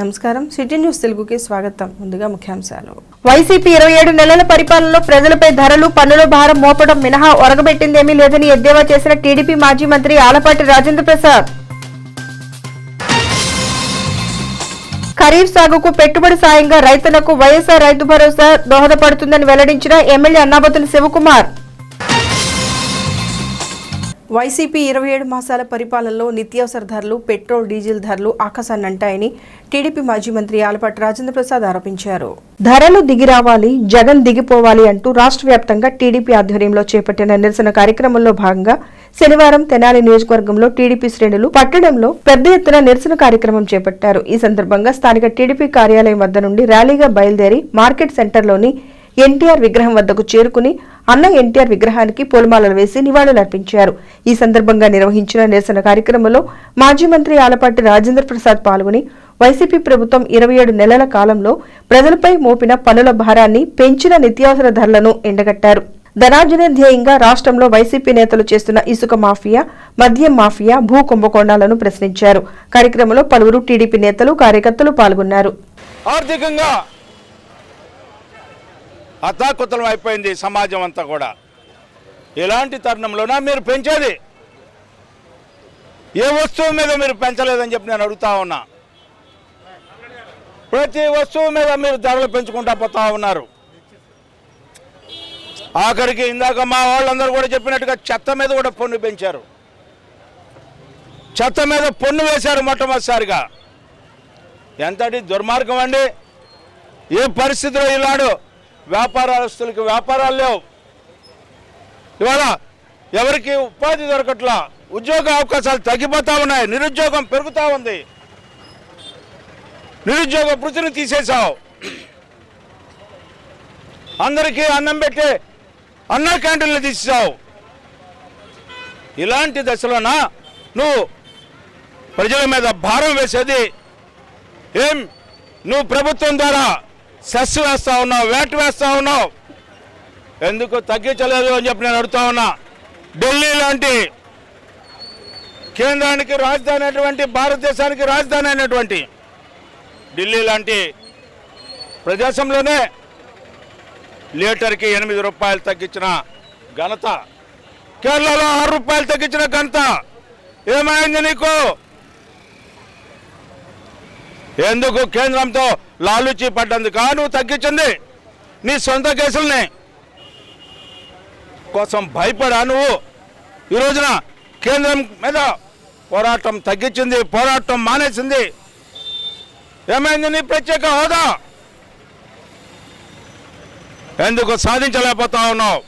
నమస్కారం city news తెలుగుకి స్వాగతం. ముందుగా ముఖ్యాంశాలు. వైసీపీ 27 నెలల పరిపాలనలో ప్రజలపై ధరలు పన్నుల భారం మోపడం మినహా ఒరగబెట్టిందేమీ లేదని ఎద్దేవా చేసిన టీడీపీ మాజీ మంత్రి ఆలపాటి రాజేంద్ర ప్రసాద్. ఖరీఫ్ సాగుకు పెట్టుబడి సాయంగా రైతులకు వైఎస్ఆర్ రైతు భరోసా దోహదపడుతుందని వెల్లడించిన ఎమ్మెల్యే అన్నాబత్తుని శివకుమార్. వైసీపీ 27 మాసాల పరిపాలనలో నిత్యావసర ధరలు, పెట్రోల్, డీజిల్ ధరలు ఆకాశాన్నంటాయని టీడీపీ మాజీ మంత్రి ఆలపాటి రాజేంద్ర ప్రసాద్ ఆరోపించారు. ధరలు దిగిరావాలి, జగన్ దిగిపోవాలి అంటూ రాష్ట్ర వ్యాప్తంగా టీడీపీ ఆధ్వర్యంలో చేపట్టిన నిరసన కార్యక్రమంలో భాగంగా శనివారం తెనాలి నియోజకవర్గంలో టీడీపీ శ్రేణులు పట్టణంలో పెద్ద ఎత్తున నిరసన కార్యక్రమం చేపట్టారు. ఈ సందర్భంగా స్థానిక టీడీపీ కార్యాలయం వద్ద నుండి ర్యాలీగా బయలుదేరి మార్కెట్ సెంటర్లోని ఎన్టీఆర్ విగ్రహం వద్దకు చేరుకుని అన్న ఎన్టీఆర్ విగ్రహానికి పూలమాలలు వేసి నివాళులర్పించారు. ఈ సందర్భంగా నిర్వహించిన నిరసన కార్యక్రమంలో మాజీ మంత్రి ఆలపాటి రాజేంద్ర ప్రసాద్ పాల్గొని వైసీపీ ప్రభుత్వం 27 నెలల కాలంలో ప్రజలపై మోపిన పన్నుల భారాన్ని, పెంచిన నిత్యావసర ధరలను ఎండగట్టారు. ధనార్జనే ధ్యేయంగా రాష్ట్రంలో వైసీపీ నేతలు చేస్తున్న ఇసుక మాఫియా, మద్యం మాఫియా, భూ కుంభకోణాలను ప్రశ్నించారు. కార్యక్రమంలో పలువురు టీడీపీ నేతలు, కార్యకర్తలు పాల్గొన్నారు. ఆర్థికంగా అతాకుతలం అయిపోయింది సమాజం అంతా కూడా. ఇలాంటి తరుణంలోనా మీరు పెంచేది? ఏ వస్తువు మీద మీరు పెంచలేదని చెప్పి నేను అడుగుతా ఉన్నా. ప్రతి వస్తువు మీద మీరు ధరలు పెంచుకుంటా పోతా ఉన్నారు. ఆఖరికి ఇందాక మా వాళ్ళందరూ కూడా చెప్పినట్టుగా చెత్త మీద కూడా పన్ను పెంచారు. చెత్త మీద పన్ను వేశారు మొట్టమొదటిసారిగా. ఎంతటి దుర్మార్గం అండి! ఏ పరిస్థితిలో ఇలాడు వ్యాపారస్తులకి వ్యాపారాలు లేవు. ఇవాళ ఎవరికి ఉపాధి దొరకట్లా, ఉద్యోగ అవకాశాలు తగ్గిపోతూ ఉన్నాయి, నిరుద్యోగం పెరుగుతూ ఉంది. నిరుద్యోగ వృత్తిని తీసేశావు. అందరికీ అన్నం పెట్టే అన్న క్యాంటీన్లు తీసేశావు. ఇలాంటి దశలోనా నువ్వు ప్రజల మీద భారం వేసేది? ఏం నువ్వు ప్రభుత్వం ద్వారా సెస్ వేస్తా ఉన్నావు, వేట్ వేస్తా ఉన్నావు, ఎందుకు తగ్గించలేదు అని చెప్పి నేను అడుగుతా ఉన్నా. ఢిల్లీ లాంటి కేంద్రానికి రాజధాని అయినటువంటి, భారతదేశానికి రాజధాని అయినటువంటి ఢిల్లీ లాంటి ప్రదేశంలోనే లీటర్కి 8 రూపాయలు తగ్గించిన ఘనత, కేరళలో 6 రూపాయలు తగ్గించిన ఘనత. ఏమైంది నీకు? ఎందుకు కేంద్రంతో లాలూచి పడ్డందుకు నువ్వు తగ్గించింది? నీ సొంత కేసుల్ని కోసం భయపడా నువ్వు ఈ రోజున కేంద్రం మీద పోరాటం తగ్గించింది, పోరాటం మానేసింది. ఏమైంది నీ ప్రత్యేక హోదా? ఎందుకు సాధించలేకపోతా ఉన్నావు?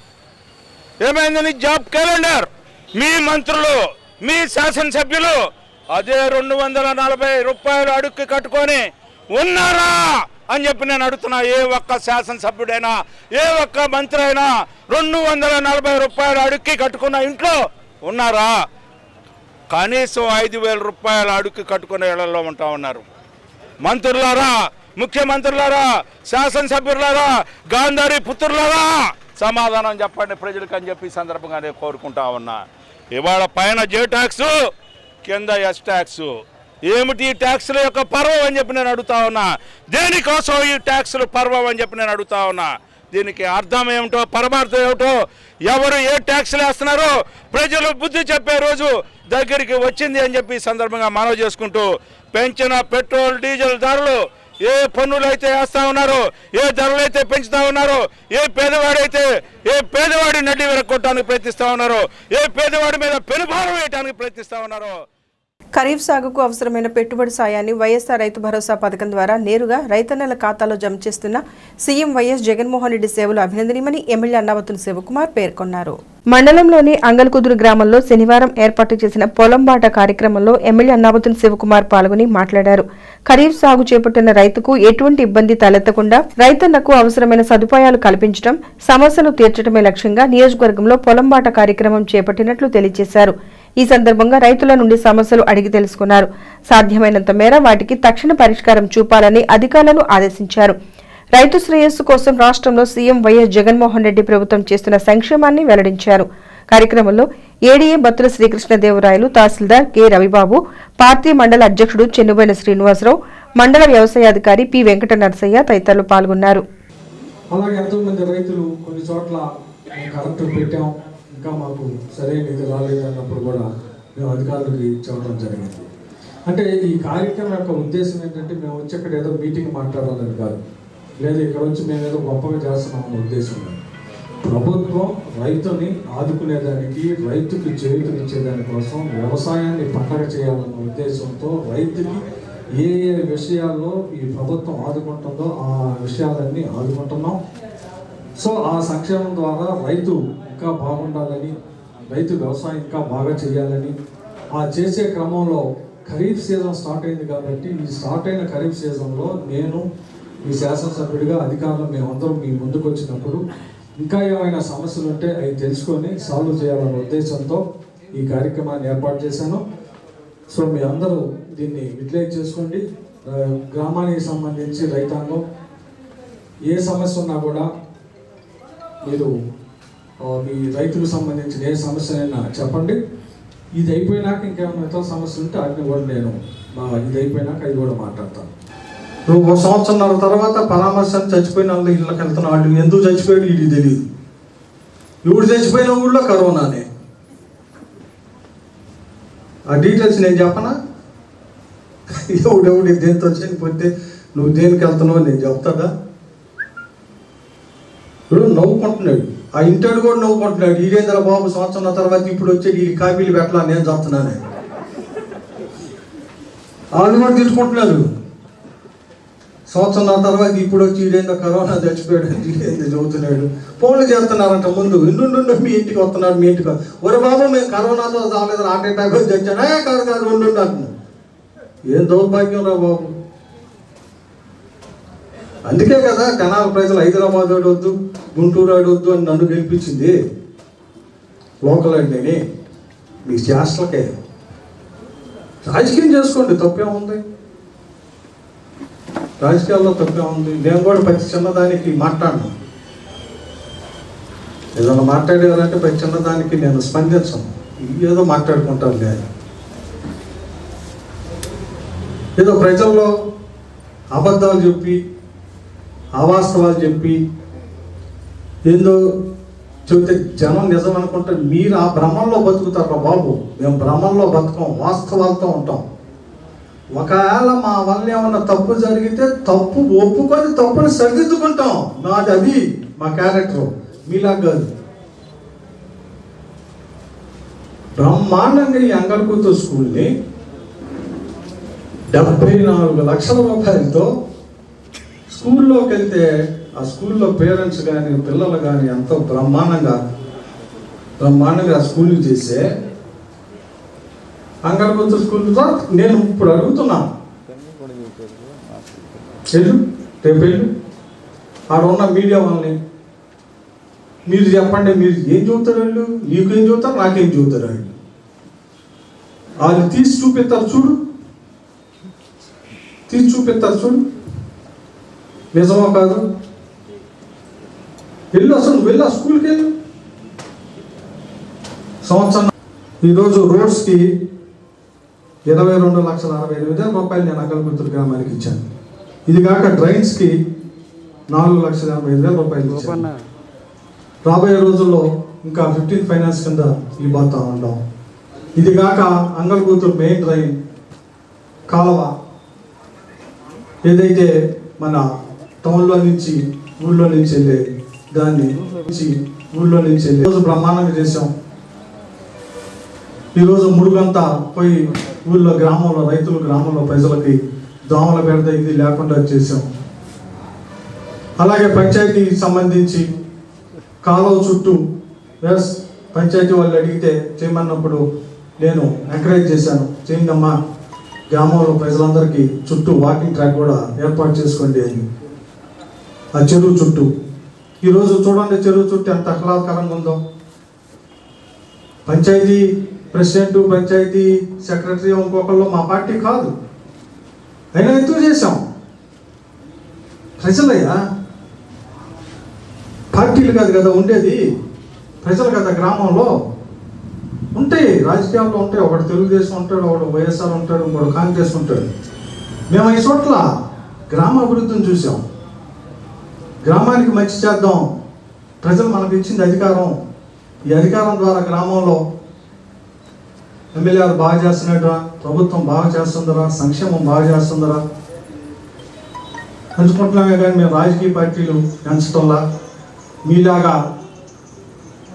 ఏమైంది నీ జాబ్ క్యాలెండర్? మీ మంత్రులు, మీ శాసనసభ్యులు అదే 240 రూపాయలు అడుక్కి కట్టుకొని ఉన్నారా అని చెప్పి నేను అడుగుతున్నా. ఏ ఒక్క శాసనసభ్యుడైనా, ఏ ఒక్క మంత్రి అయినా 240 రూపాయలు అడుక్కి కట్టుకున్న ఇంట్లో ఉన్నారా? కనీసం 5,000 రూపాయలు అడుక్కి కట్టుకునే ఇళ్లలో ఉంటా ఉన్నారు. మంత్రులారా, ముఖ్యమంత్రులారా, శాసనసభ్యులారా, గాంధారి పుత్రులారా, సమాధానం చెప్పండి ప్రజలకు అని చెప్పి సందర్భంగా నేను కోరుకుంటా ఉన్నా. ఇవాళ పైన జే ట్యాక్స్, కింద ఎస్ ట్యాక్స్. ఏమిటి ఈ ట్యాక్సుల యొక్క పర్వం అని చెప్పి నేను అడుగుతా ఉన్నా. దేనికోసం ఈ ట్యాక్సులు పర్వం అని చెప్పి నేను అడుగుతా ఉన్నా. దీనికి అర్థం ఏమిటో, పరమార్థం ఏమిటో, ఎవరు ఏ ట్యాక్సులు వేస్తున్నారో ప్రజలు బుద్ధి చెప్పే రోజు దగ్గరికి వచ్చింది అని చెప్పి సందర్భంగా మనవి చేసుకుంటూ, పెంచిన పెట్రోల్, డీజిల్ ధరలు, ఏ పన్నులు అయితే వేస్తా ఉన్నారో, ఏ ధరలు అయితే పెంచుతా ఉన్నారో, ఏ పేదవాడి నడ్డి విరగొట్టడానికి ప్రయత్నిస్తూ ఉన్నారో, ఏ పేదవాడి మీద పెనుభారం వేయడానికి ప్రయత్నిస్తూ ఉన్నారో. ఖరీఫ్ సాగుకు అవసరమైన పెట్టుబడి సాయాన్ని వైఎస్ఆర్ రైతు భరోసా పథకం ద్వారా నేరుగా రైతన్నల ఖాతాలో జమ చేస్తున్న సీఎం వైఎస్ జగన్మోహన్ రెడ్డి సేవలు అభినందనీయమని ఎమ్మెల్యే అన్నాబత్తుని శివకుమార్ పేర్కొన్నారు. మండలంలోని అంగల్కుదురు గ్రామంలో శనివారం ఏర్పాటు చేసిన పొలం బాట కార్యక్రమంలో ఎమ్మెల్యే అన్నాబత్తుని శివకుమార్ పాల్గొని మాట్లాడారు. ఖరీఫ్ సాగు చేపట్టిన రైతుకు ఎటువంటి ఇబ్బంది తలెత్తకుండా రైతన్నకు అవసరమైన సదుపాయాలు కల్పించడం, సమస్యలు తీర్చడమే లక్ష్యంగా నియోజకవర్గంలో పొలం బాట కార్యక్రమం చేపట్టినట్లు తెలియజేశారు. ఈ సందర్భంగా రైతుల నుండి సమస్యలు అడిగి తెలుసుకున్నారు. సాధ్యమైనంత మేర వాటికి తక్షణ పరిష్కారం చూపాలని అధికారులను ఆదేశించారు. రైతు శ్రేయస్సు కోసం రాష్ట్రంలో సీఎం వైఎస్ జగన్మోహన్ రెడ్డి ప్రభుత్వం చేస్తున్న సంక్షేమాన్ని వెల్లడించారు. కార్యక్రమంలో ఏడీఏ బత్తుల శ్రీకృష్ణదేవరాయలు, తహసీల్దార్ కె రవిబాబు, పార్టీ మండల అధ్యక్షుడు చెన్నుబోయిన శ్రీనివాసరావు, మండల వ్యవసాయాధికారి పి వెంకట నరసయ్య తదితరులు పాల్గొన్నారు. అలాగే ఎంతోమంది రైతులు కొన్ని చోట్ల కరెక్ట్ పెట్టాం, ఇంకా మాకు సరైన ఇది రాలేదు అన్నప్పుడు కూడా మేము అధికారులకి చెప్పడం జరిగింది. అంటే ఈ కార్యక్రమం యొక్క ఉద్దేశం ఏంటంటే మేము వచ్చి ఇక్కడ ఏదో మీటింగ్ మాట్లాడాలని కాదు, లేదా ఇక్కడ వచ్చి మేము ఏదో గొప్పగా చేస్తున్నాం అన్న ఉద్దేశం లేదు. ప్రభుత్వం రైతుని ఆదుకునేదానికి, రైతుకి చేయూతనిచ్చేదానికోసం, వ్యవసాయాన్ని పండగ చేయాలన్న ఉద్దేశంతో రైతుకి ఏ ఏ విషయాల్లో ఈ ప్రభుత్వం ఆదుకుంటుందో ఆ విషయాలన్నీ ఆదుకుంటున్నాం. సో ఆ సంక్షేమం ద్వారా రైతు ఇంకా బాగుండాలని, రైతు వ్యవసాయం ఇంకా బాగా చేయాలని, ఆ చేసే క్రమంలో ఖరీఫ్ సీజన్ స్టార్ట్ అయింది కాబట్టి ఈ స్టార్ట్ అయిన ఖరీఫ్ సీజన్లో నేను ఈ శాసనసభ్యుడిగా అధికారులు మేమందరం మీ ముందుకు వచ్చినప్పుడు ఇంకా ఏమైనా సమస్యలు ఉంటే అవి తెలుసుకొని సాల్వ్ చేయాలన్న ఉద్దేశంతో ఈ కార్యక్రమాన్ని ఏర్పాటు చేశాను. సో మీ అందరూ దీన్ని యూటిలైజ్ చేసుకోండి. గ్రామానికి సంబంధించి రైతాంగం ఏ సమస్య ఉన్నా కూడా మీరు మీ రైతులకు సంబంధించిన ఏ సమస్యనైనా చెప్పండి. ఇది అయిపోయినాక ఇంకేమైనా ఇతర సమస్యలు ఉంటే వాటిని కూడా నేను ఇది అయిపోయినాక అది కూడా మాట్లాడతాను. నువ్వు 1 సంవత్సరంన్నర తర్వాత పరామర్శను చచ్చిపోయిన వాళ్ళు ఇళ్ళకి వెళ్తున్న వాళ్ళు ఎందుకు చచ్చిపోయాడు ఇది తెలియదు. ఎవడు చచ్చిపోయిన ఊళ్ళో కరోనానే. ఆ డీటెయిల్స్ నేను చెప్పనా? ఎవడెవడు దేనితో చనిపోతే నువ్వు దేనికి వెళ్తున్నావు నేను చెప్తాడా? ఇప్పుడు నవ్వుకుంటున్నాడు, ఆ ఇంటాడు కూడా నవ్వుకుంటున్నాడు. ఈడేంద్ర బాబు సంవత్సరం తర్వాత ఇప్పుడు వచ్చేది ఈ కాపీలు పెట్టలా నేను చెప్తున్నానే. వాళ్ళు కూడా తిట్టుకుంటున్నారు. సంవత్సరం తర్వాత ఇప్పుడు వచ్చి ఈడేందో కరోనా చచ్చిపోయాడు, ఈడేందో చదువుతున్నాడు. ఫోన్లు చేస్తున్నారంట ముందు, ఇండు మీ ఇంటికి వస్తున్నాడు, మీ ఇంటికి ఒరే బాబు మేము కరోనాతో రాలేదు, హార్ట్ అటాక్ వచ్చి వచ్చాను. కాదు ఉండు అంటున్నాను. ఏం దౌర్భాగ్యం రా బాబు. అందుకే కదా తెనాలి ప్రజలు హైదరాబాద్ ఆడవద్దు, గుంటూరు ఆడవద్దు అని నన్ను గెలిపించింది. లోకల్ అండి మీ చేష్టలకే. రాజకీయం చేసుకోండి, తప్పేముంది? రాజకీయాల్లో తప్పేముంది? నేను కూడా ప్రతి చిన్నదానికి మాట్లాడను. ఏదైనా మాట్లాడేవారంటే ప్రతి చిన్నదానికి నేను స్పందించను. ఏదో మాట్లాడుకుంటాను లేదు. ఏదో ప్రజల్లో అబద్ధాలు చెప్పి, అవాస్తవాలు చెప్పి ఏందో చెబితే జనం నిజం అనుకుంటారు. మీరు ఆ భ్రమంలో బతుకుతారా బాబు? మేము భ్రమంలో బతుకం, వాస్తవాలతో ఉంటాం. ఒకవేళ మా వల్ల ఏమన్నా తప్పు జరిగితే తప్పు ఒప్పుకొని తప్పుని సరిదిద్దుకుంటాం. నాది అది మా క్యారెక్టర్, మీలా కాదు. బ్రహ్మాండంగా ఈ అంగల్కూతు స్కూల్ని 74 లక్షల రూపాయలతో స్కూల్లోకి వెళ్తే ఆ స్కూల్లో పేరెంట్స్ కానీ పిల్లలు కానీ ఎంతో బ్రహ్మాండంగా స్కూల్ చేసే అంగల్కూతు స్కూల్తో నేను ఇప్పుడు అడుగుతున్నాను, రేపు ఆడ ఉన్న మీడియా వాళ్ళని మీరు చెప్పండి, మీరు ఏం చూస్తారు? వాళ్ళు నీకేం చూస్తారు, నాకేం చూస్తారు? వాళ్ళు తీసి చూపిస్తారు చూడు, నిజమో కాదు? వెళ్ళు, అసలు నువ్వు వెళ్ళి ఆ స్కూల్కి వెళ్ళు. సంవత్సరం ఈరోజు రోడ్స్కి 22,68,000 రూపాయలు నేను అంగల్కూతు గ్రామానికి ఇచ్చాను. ఇది కాక డ్రైన్స్కి 4,85,000 రూపాయలు ఇచ్చాను. రాబోయే రోజుల్లో ఇంకా 15 ఫైనాన్స్ కింద ఇవ్వబోతా ఉంటాం. ఇది కాక అంగల్కూతు మెయిన్ డ్రైన్ కాలువ ఏదైతే మన టౌన్లో నుంచి ఊళ్ళో నుంచి వెళ్ళే దాన్ని రోజు బ్రహ్మాండంగా చేసాం. ఈరోజు మురుగంతా పోయి ఊళ్ళో గ్రామంలో రైతులు గ్రామంలో ప్రజలకి దోమల బెడద ఇది లేకుండా చేసాం. అలాగే పంచాయతీకి సంబంధించి కాలువ చుట్టూ పంచాయతీ వాళ్ళు అడిగితే చేయమన్నప్పుడు నేను ఎంకరేజ్ చేశాను, చేయండి అమ్మా, గ్రామంలో ప్రజలందరికీ చుట్టూ వాకింగ్ ట్రాక్ కూడా ఏర్పాటు చేసుకోండి అని. ఆ చెరువు చుట్టూ ఈరోజు చూడండి, చెరువు చుట్టూ ఎంత ఆహ్లాదకరంగా ఉందో. పంచాయతీ ప్రెసిడెంట్, పంచాయతీ సెక్రటరీ ఇంకొకళ్ళు మా పార్టీ కాదు, అయినా ఎందుకు చేశాం? ప్రజలయ్యా, పార్టీలు కాదు కదా ఉండేది, ప్రజలు కదా. గ్రామంలో ఉంటాయి, రాజకీయాల్లో ఉంటాయి. ఒకడు తెలుగుదేశం ఉంటాడు, ఒకడు వైఎస్ఆర్ ఉంటాడు, ఇంకోటి కాంగ్రెస్ ఉంటాడు. మేము ఈ చోట్ల గ్రామ అభివృద్ధిని చూసాం. గ్రామానికి మంచి చేద్దాం, ప్రజలు మనకు ఇచ్చింది అధికారం, ఈ అధికారం ద్వారా గ్రామంలో ఎమ్మెల్యే గారు బాగా చేస్తున్నట్రా, ప్రభుత్వం బాగా చేస్తుందరా, సంక్షేమం బాగా చేస్తుందరా పంచుకుంటున్నామే. కానీ మేము రాజకీయ పార్టీలు పెంచడంలా మీలాగా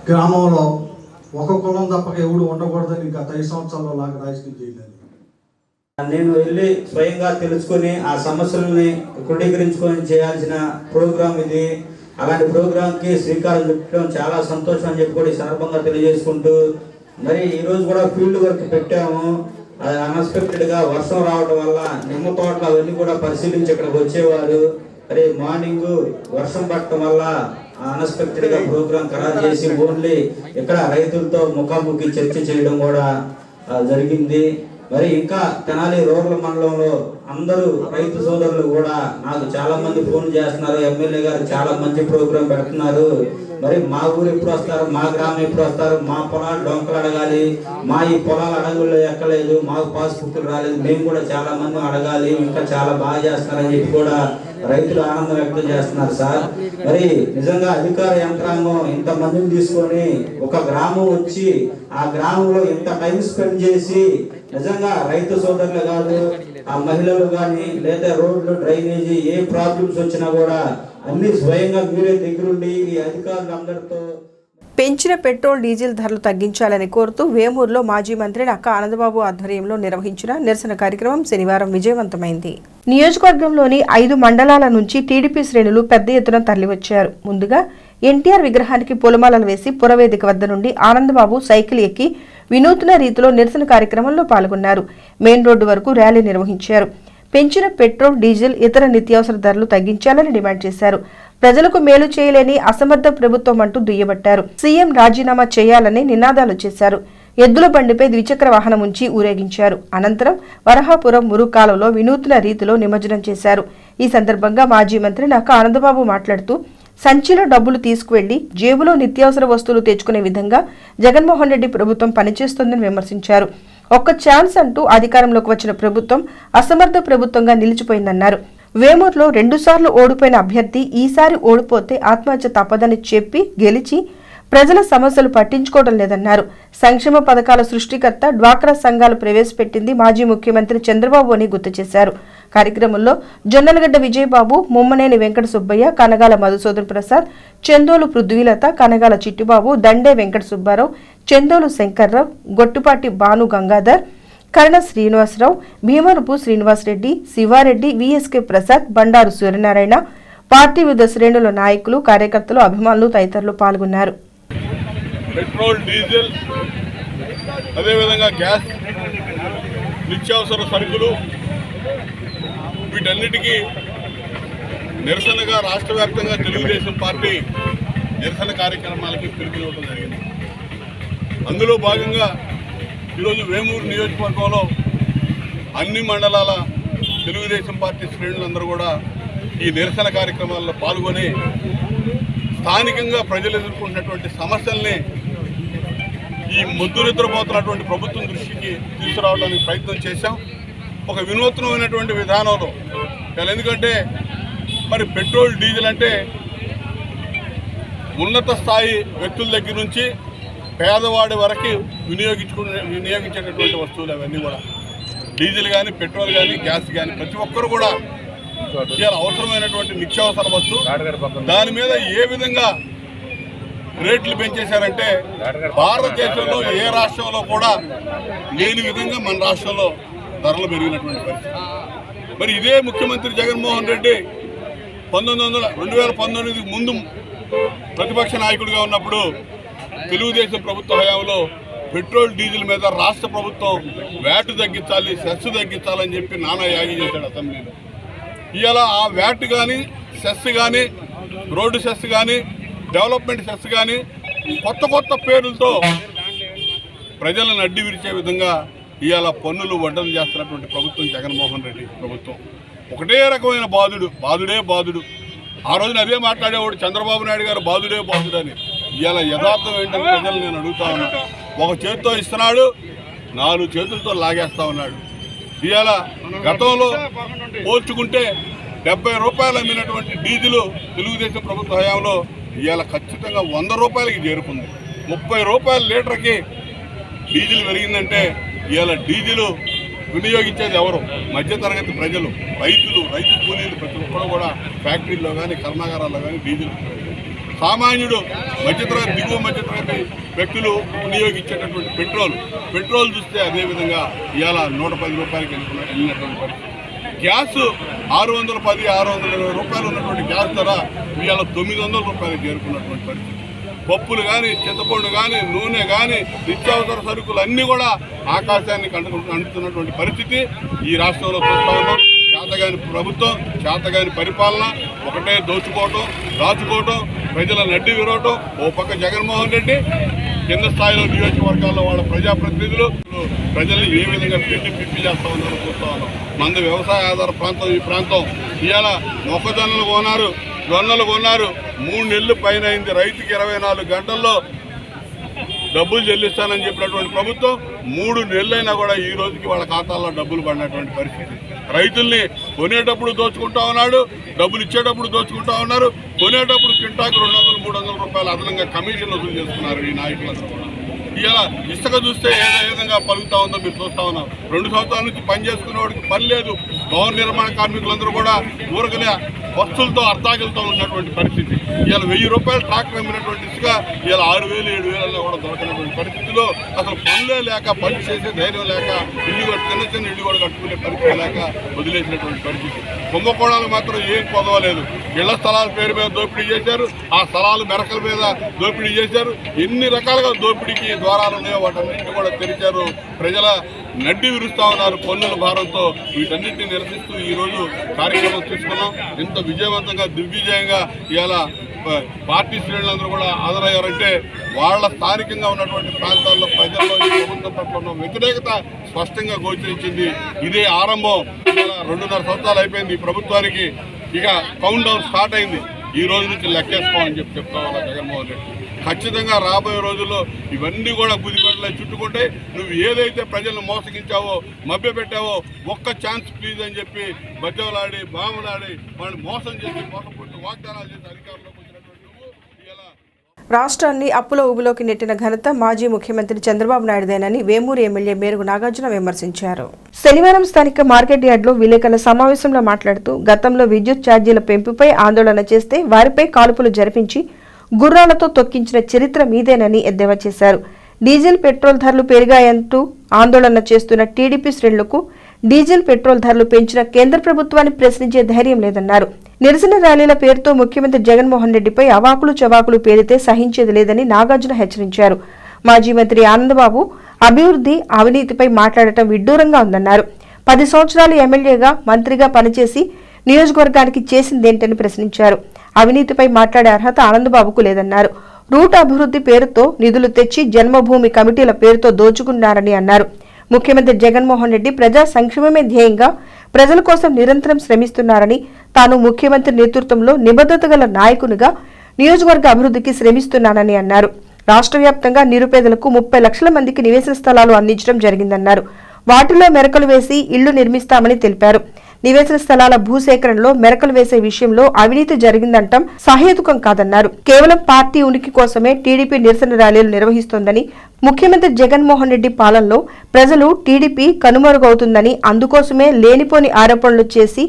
గ్రామంలో ఒక కులం తప్పక ఎవడు ఉండకూడదని ఇంకా 5 సంవత్సరాల్లో లాగా రాజకీయం చేయలేదు. నేను వెళ్ళి స్వయంగా తెలుసుకొని ఆ సమస్యలని క్రోడీకరించుకొని చేయాల్సిన ప్రోగ్రాం ఇది. అలాంటి ప్రోగ్రాంకి శ్రీకారం చుట్టడం చాలా సంతోషం అని చెప్పి కూడా ఈ సందర్భంగా తెలియజేసుకుంటూ, మరి ఈరోజు కూడా ఫీల్డ్ వర్క్ పెట్టాము. అది అన్ఎక్స్పెక్టెడ్గా వర్షం రావడం వల్ల నిమ్మ తోటలు అవన్నీ కూడా పరిశీలించి ఇక్కడికి వచ్చేవారు. మరి మార్నింగ్ వర్షం పడటం వల్ల అన్ఎక్స్పెక్టెడ్గా ప్రోగ్రాం ఖరారు చేసి ఓన్లీ ఇక్కడ రైతులతో ముఖాముఖి చర్చ చేయడం కూడా జరిగింది. మరి ఇంకా తెనాలి రూరల్ మండలంలో అందరూ రైతు సోదరులు కూడా నాకు చాలా మంది ఫోన్ చేస్తున్నారు, ఎమ్మెల్యే గారు చాలా మంచి ప్రోగ్రాం పెడుతున్నారు, మరి మా ఊరు ఎప్పుడు వస్తారు, మా గ్రామం ఎప్పుడు వస్తారు, మా పొలాలు డొంకలు అడగాలి, మా ఈ పొలాలు అడగుల్లో ఎక్కలేదు, మాకు పాస్బుక్లు రాలేదు, మేము కూడా చాలా మంది అడగాలి, ఇంకా చాలా బాగా చేస్తున్నారని చెప్పి కూడా రైతులు ఆనందం వ్యక్తం చేస్తున్నారు సార్. మరి నిజంగా అధికార యంత్రాంగం ఇంతమందిని తీసుకొని ఒక గ్రామం వచ్చి ఆ గ్రామంలో ఇంత టైం స్పెండ్ చేసి నిజంగా రైతు సోదరులు కాదు, ఆ మహిళలు కానీ లేదా రోడ్లు డ్రైనేజీ ఏ ప్రాబ్లమ్స్ వచ్చినా కూడా అన్ని స్వయంగా మీరే దగ్గరుండి ఈ అధికారులందరితో. పెంచిన పెట్రోల్ డీజిల్ ధరలు తగ్గించాలని కోరుతూ వేమూరులో మాజీ మంత్రి నక్కా ఆనందబాబు ఆధ్వర్యంలో నిర్వహించిన నిరసన కార్యక్రమం శనివారం విజయవంతమైంది. నియోజకవర్గంలోని 5 మండలాల నుంచి టీడీపీ శ్రేణులు పెద్ద ఎత్తున తరలివచ్చారు. ముందుగా ఎన్టీఆర్ విగ్రహానికి పూలమాలలు వేసి పురవేదిక వద్ద నుండి ఆనందబాబు సైకిల్ ఎక్కి వినూత్న రీతిలో నిరసన కార్యక్రమంలో పాల్గొన్నారు. మెయిన్ రోడ్డు వరకు ర్యాలీ నిర్వహించారు. పెంచిన పెట్రోల్, డీజిల్, ఇతర నిత్యావసర ధరలు తగ్గించాలని డిమాండ్ చేశారు. ప్రజలకు మేలు చేయలేని అసమర్థ ప్రభుత్వం అంటూ దుయ్యబట్టారు. సీఎం రాజీనామా చేయాలని నినాదాలు చేశారు. ఎద్దుల బండిపై ద్విచక్ర వాహనం ఉంచి ఊరేగించారు. అనంతరం వరహాపురం మురుకాలలో వినూత్న రీతిలో నిమజ్జనం చేశారు. ఈ సందర్భంగా మాజీ మంత్రి నక్కా ఆనందబాబు మాట్లాడుతూ, సంచిలో డబ్బులు తీసుకువెళ్లి జేబులో నిత్యావసర వస్తువులు తెచ్చుకునే విధంగా జగన్మోహన్ రెడ్డి ప్రభుత్వం పనిచేస్తోందని విమర్శించారు. ఒక్క ఛాన్స్ అంటూ అధికారంలోకి వచ్చిన ప్రభుత్వం అసమర్థ ప్రభుత్వంగా నిలిచిపోయిందన్నారు. వేమూరులో 2 సార్లు ఓడిపోయిన అభ్యర్థి ఈసారి ఓడిపోతే ఆత్మహత్య తప్పదని చెప్పి గెలిచి ప్రజల సమస్యలు పట్టించుకోవడం లేదన్నారు. సంక్షేమ పథకాల సృష్టికర్త డ్వాక్రా సంఘాలు ప్రవేశపెట్టింది మాజీ ముఖ్యమంత్రి చంద్రబాబు అని గుర్తు చేశారు. కార్యక్రమంలో జొన్నలగడ్డ విజయబాబు, ముమ్మనేని వెంకట సుబ్బయ్య, కనగాల మధుసూదన్ ప్రసాద్, చందోలు పృథ్వీలత, కనగాల చిట్టిబాబు, దండే వెంకట సుబ్బారావు, చందోలు శంకర్రావు, గొట్టుపాటి భాను గంగాధర్, కరణ శ్రీనివాసరావు, భీమరపు శ్రీనివాసరెడ్డి, శివారెడ్డి, విఎస్కే ప్రసాద్, బండారు సూర్యనారాయణ, పార్టీ వివిధ శ్రేణుల నాయకులు, కార్యకర్తలు, అభిమానులు తదితరులు పాల్గొన్నారు. పెట్రోల్, డీజిల్, అదేవిధంగా గ్యాస్, నిత్యావసర సరుకులు వీటన్నిటికీ నిరసనగా రాష్ట్ర వ్యాప్తంగా తెలుగుదేశం పార్టీ నిరసన కార్యక్రమాలకి పిలుపునివ్వడం జరిగింది. అందులో భాగంగా ఈరోజు వేమూరు నియోజకవర్గంలో అన్ని మండలాల తెలుగుదేశం పార్టీ శ్రేణులందరూ కూడా ఈ నిరసన కార్యక్రమాల్లో పాల్గొని స్థానికంగా ప్రజలు ఎదుర్కొంటున్నటువంటి సమస్యల్ని ఈ మొద్దు నిద్రపోతున్నటువంటి ప్రభుత్వం దృష్టికి తీసుకురావడానికి ప్రయత్నం చేశాం. ఒక వినూత్నమైనటువంటి విధానంలో. ఎందుకంటే మరి పెట్రోల్, డీజిల్ అంటే ఉన్నత స్థాయి వ్యక్తుల దగ్గర నుంచి పేదవాడి వరకు వినియోగించేటటువంటి వస్తువులు అవన్నీ కూడా. డీజిల్ కానీ, పెట్రోల్ కానీ, గ్యాస్ కానీ ప్రతి ఒక్కరు కూడా చాలా అవసరమైనటువంటి నిత్యావసర వస్తువు. దాని మీద ఏ విధంగా రేట్లు పెంచేశారంటే భారతదేశంలో ఏ రాష్ట్రంలో కూడా లేని విధంగా మన రాష్ట్రంలో ధరలు పెరిగినటువంటి పరిస్థితి. మరి ఇదే ముఖ్యమంత్రి జగన్మోహన్ రెడ్డి 2019 ముందు ప్రతిపక్ష నాయకుడిగా ఉన్నప్పుడు తెలుగుదేశం ప్రభుత్వ హయాంలో పెట్రోల్, డీజిల్ మీద రాష్ట్ర ప్రభుత్వం వ్యాట్ తగ్గించాలి, సెస్ తగ్గించాలని చెప్పి నానా యాగి చేశాడు అసెంబ్లీలో. ఇవాళ ఆ వ్యాట్ కానీ, సెస్ కానీ, రోడ్డు సెస్ కానీ, డెవలప్మెంట్ సెస్ కానీ కొత్త కొత్త పేర్లతో ప్రజలను అడ్డి విరిచే విధంగా ఇవాళ పన్నులు వడ్డన చేస్తున్నటువంటి ప్రభుత్వం జగన్మోహన్ రెడ్డి ప్రభుత్వం. ఒకటే రకమైన బాధుడే బాధుడు. ఆ రోజున అదే మాట్లాడేవాడు చంద్రబాబు నాయుడు గారు, బాధుడే బాధుడు అని. ఇవాళ యథార్థం ఏంటని ప్రజలు నేను అడుగుతా ఉన్నాను. ఒక చేతితో ఇస్తున్నాడు, 4 చేతులతో లాగేస్తా ఉన్నాడు. ఇవాళ గతంలో పోల్చుకుంటే 70 రూపాయలు అమ్మినటువంటి డీజిల్ తెలుగుదేశం ప్రభుత్వ హయాంలో ఇవాళ ఖచ్చితంగా 100 రూపాయలకి చేరుకుంది. 30 రూపాయల లీటర్కి డీజిల్ పెరిగిందంటే ఇవాళ డీజిల్ వినియోగించేది ఎవరు? మధ్యతరగతి ప్రజలు, రైతులు, రైతు కూలీలు, ప్రతి ఒక్కరు కూడా ఫ్యాక్టరీల్లో కానీ కర్మాగారాల్లో కానీ డీజిల్. సామాన్యుడు మధ్యతరగతి, దిగువ మధ్యతరగతి వ్యక్తులు వినియోగించేటటువంటి పెట్రోల్ చూస్తే అదేవిధంగా ఇవాళ 110 రూపాయలకి వెళ్ళినటువంటి పరిస్థితి. గ్యాస్ 610, 620 రూపాయలు ఉన్నటువంటి గ్యాస్ ధర ఇవాళ 900 రూపాయలకు చేరుకున్నటువంటి పరిస్థితి. పప్పులు కానీ, చింతపండు కానీ, నూనె కానీ, నిత్యావసర సరుకులు అన్నీ కూడా ఆకాశానికి అంటుతున్నటువంటి పరిస్థితి ఈ రాష్ట్రంలో చూస్తూ ఉన్నాం. చేతగాని ప్రభుత్వం, చేతగాని పరిపాలన, ఒకటే దోచుకోవటం, దాచుకోవటం, ప్రజల నడ్డి విరవటం. ఓ పక్క జగన్మోహన్ రెడ్డి, కింద స్థాయిలో నియోజకవర్గాల్లో వాళ్ళ ప్రజాప్రతినిధులు ప్రజల్ని ఏ విధంగా పిప్పి చేస్తూ ఉన్నారో చూస్తూ ఉన్నాం. మంది వ్యవసాయ ఆధార ప్రాంతం ఈ ప్రాంతం. ఇవాళ మొక్కజొన్నలు కొన్నారు, జొన్నలు కొన్నారు. 3 నెలలు పైన అయింది. రైతుకి 24 గంటల్లో డబ్బులు చెల్లిస్తానని చెప్పినటువంటి ప్రభుత్వం 3 నెలలైనా కూడా ఈ రోజుకి వాళ్ళ ఖాతాల్లో డబ్బులు పడినటువంటి పరిస్థితి. రైతుల్ని కొనేటప్పుడు దోచుకుంటా ఉన్నాడు, డబ్బులు ఇచ్చేటప్పుడు దోచుకుంటా ఉన్నారు. కొనేటప్పుడు కింటాకు 200, 300 రూపాయలు అదనంగా కమిషన్లు వసూలు చేస్తున్నారు ఈ నాయకులందరూ కూడా. ఇలా ఇసుక చూస్తే ఏ విధంగా పలుకుతా ఉందో మీరు చూస్తా ఉన్నాం. 2 సంవత్సరాల నుంచి పని చేసుకునేవాడికి పని లేదు. భవన నిర్మాణ కార్మికులందరూ కూడా ఊరకలే వస్తువులతో అర్ధాకిలతో ఉన్నటువంటి పరిస్థితి. ఇవాళ 1000 రూపాయలు ట్రాక్టర్ అమ్మినటువంటి ఇసుక ఇవాళ 6,000, 7,000 కూడా దొరకనటువంటి పరిస్థితిలో అసలు పనులే లేక, పని చేసే ధైర్యం లేక, చిన్న ఇల్లు కూడా కట్టుకునే పరిస్థితి లేక వదిలేసినటువంటి పరిస్థితి. కుంభకోణాలు మాత్రం ఏం పొదవలేదు. ఇళ్ల స్థలాల పేరు మీద దోపిడీ చేశారు, ఆ స్థలాలు మెరకల మీద దోపిడీ చేశారు. ఎన్ని రకాలుగా దోపిడీకి ద్వారాలు ఉన్నాయో వాటన్నింటినీ కూడా తెరిచారు. ప్రజల నడ్డి విరుస్తూ ఉన్నారు పన్నుల భారంతో. వీటన్నింటినీ నిరసిస్తూ ఈరోజు కార్యక్రమం తీసుకున్నాం. ఇంత విజయవంతంగా, దిగ్విజయంగా ఇవాళ పార్టీ శ్రేణులందరూ కూడా హాజరయ్యారంటే వాళ్ళ స్థానికంగా ఉన్నటువంటి ప్రాంతాల్లో ప్రజల్లో ఈ ప్రభుత్వం పట్ల ఉన్న వ్యతిరేకత స్పష్టంగా గోచరించింది. ఇదే ఆరంభం. 2.5 సంవత్సరాలు అయిపోయింది ఈ ప్రభుత్వానికి. ఇక కౌంట్ డౌన్ స్టార్ట్ అయింది. ఈ రోజు నుంచి లెక్కేసుకోమని చెప్తా ఉన్నా జగన్మోహన్ రెడ్డి. ఖచ్చితంగా రాబోయే రోజుల్లో ఇవన్నీ కూడా గుదిగొడ్లే చుట్టుకుంటే నువ్వు ఏదైతే ప్రజలను మోసగించావో, మభ్యపెట్టావో, ఒక్క ఛాన్స్ ప్లీజ్ అని చెప్పి బజ్జవలాడి, బామలాడి, వాళ్ళని మోసం చేసి, మోసపోతూ వాగ్దానాలు చేసి అధికారంలోకి వచ్చినటువంటి నువ్వు ఇలా రాష్ట్రాన్ని అప్పుల ఊబిలోకి నెట్టిన ఘనత మాజీ ముఖ్యమంత్రి చంద్రబాబు నాయుడుదేనని వేమూరు ఎమ్మెల్యే మేరుగు నాగార్జున విమర్శించారు. శనివారం స్థానిక మార్కెట్ యార్డులో విలేకరుల సమావేశంలో మాట్లాడుతూ గతంలో విద్యుత్ ఛార్జీల పెంపుపై ఆందోళన చేస్తే వారిపై కాల్పులు జరిపించి గుర్రాలతో తొక్కించిన చరిత్ర మీదేనని ఎద్దేవా చేశారు. డీజిల్, పెట్రోల్ ధరలు పెరిగాయంటూ ఆందోళన చేస్తున్న టీడీపీ శ్రేణులకు డీజిల్, పెట్రోల్ ధరలు పెంచిన కేంద్ర ప్రభుత్వాన్ని ప్రశ్నించే ధైర్యం లేదన్నారు. నిరసన ర్యాలీల పేరుతో ముఖ్యమంత్రి జగన్మోహన్ రెడ్డిపై అవాకులు చవాకులు పేరితే సహించేది లేదని నాగార్జున హెచ్చరించారు. మాజీ మంత్రి ఆనందబాబు అభివృద్ధి, అవినీతిపై మాట్లాడటం విడ్డూరంగా ఉందన్నారు. 10 సంవత్సరాలు ఎమ్మెల్యేగా, మంత్రిగా పనిచేసి నియోజకవర్గానికి చేసిందేంటని ప్రశ్నించారు. అవినీతిపై మాట్లాడే అర్హత ఆనందబాబుకు లేదన్నారు. రూట్ అభివృద్ధి పేరుతో నిధులు తెచ్చి జన్మభూమి కమిటీల పేరుతో దోచుకున్నారని అన్నారు. ముఖ్యమంత్రి జగన్మోహన్ రెడ్డి ప్రజా సంక్షేమమే ధ్యేయంగా ప్రజల కోసం నిరంతరం శ్రమిస్తున్నారని, తాను ముఖ్యమంత్రి నేతృత్వంలో నిబద్ధత గల నాయకునిగా నియోజకవర్గ అభివృద్ధికి శ్రమిస్తున్నానని అన్నారు. రాష్ట్ర వ్యాప్తంగా నిరుపేదలకు 30 లక్షల మందికి నివేశన స్థలాలు అందించడం జరిగిందన్నారు. వాటిలో మెరకలు వేసి ఇళ్లు నిర్మిస్తామని తెలిపారు. నివేశన స్థలాల భూసేకరణలో మెరకలు వేసే విషయంలో అవినీతి జరిగిందంటం సహేతుకం కాదన్నారు. కేవలం పార్టీ ఉనికి కోసమే టీడీపీ నిరసన ర్యాలీలు నిర్వహిస్తోందని, ముఖ్యమంత్రి జగన్మోహన్ రెడ్డి పాలనలో ప్రజలు టీడీపీ కనుమరుగవుతుందని, అందుకోసమే లేనిపోని ఆరోపణలు చేసి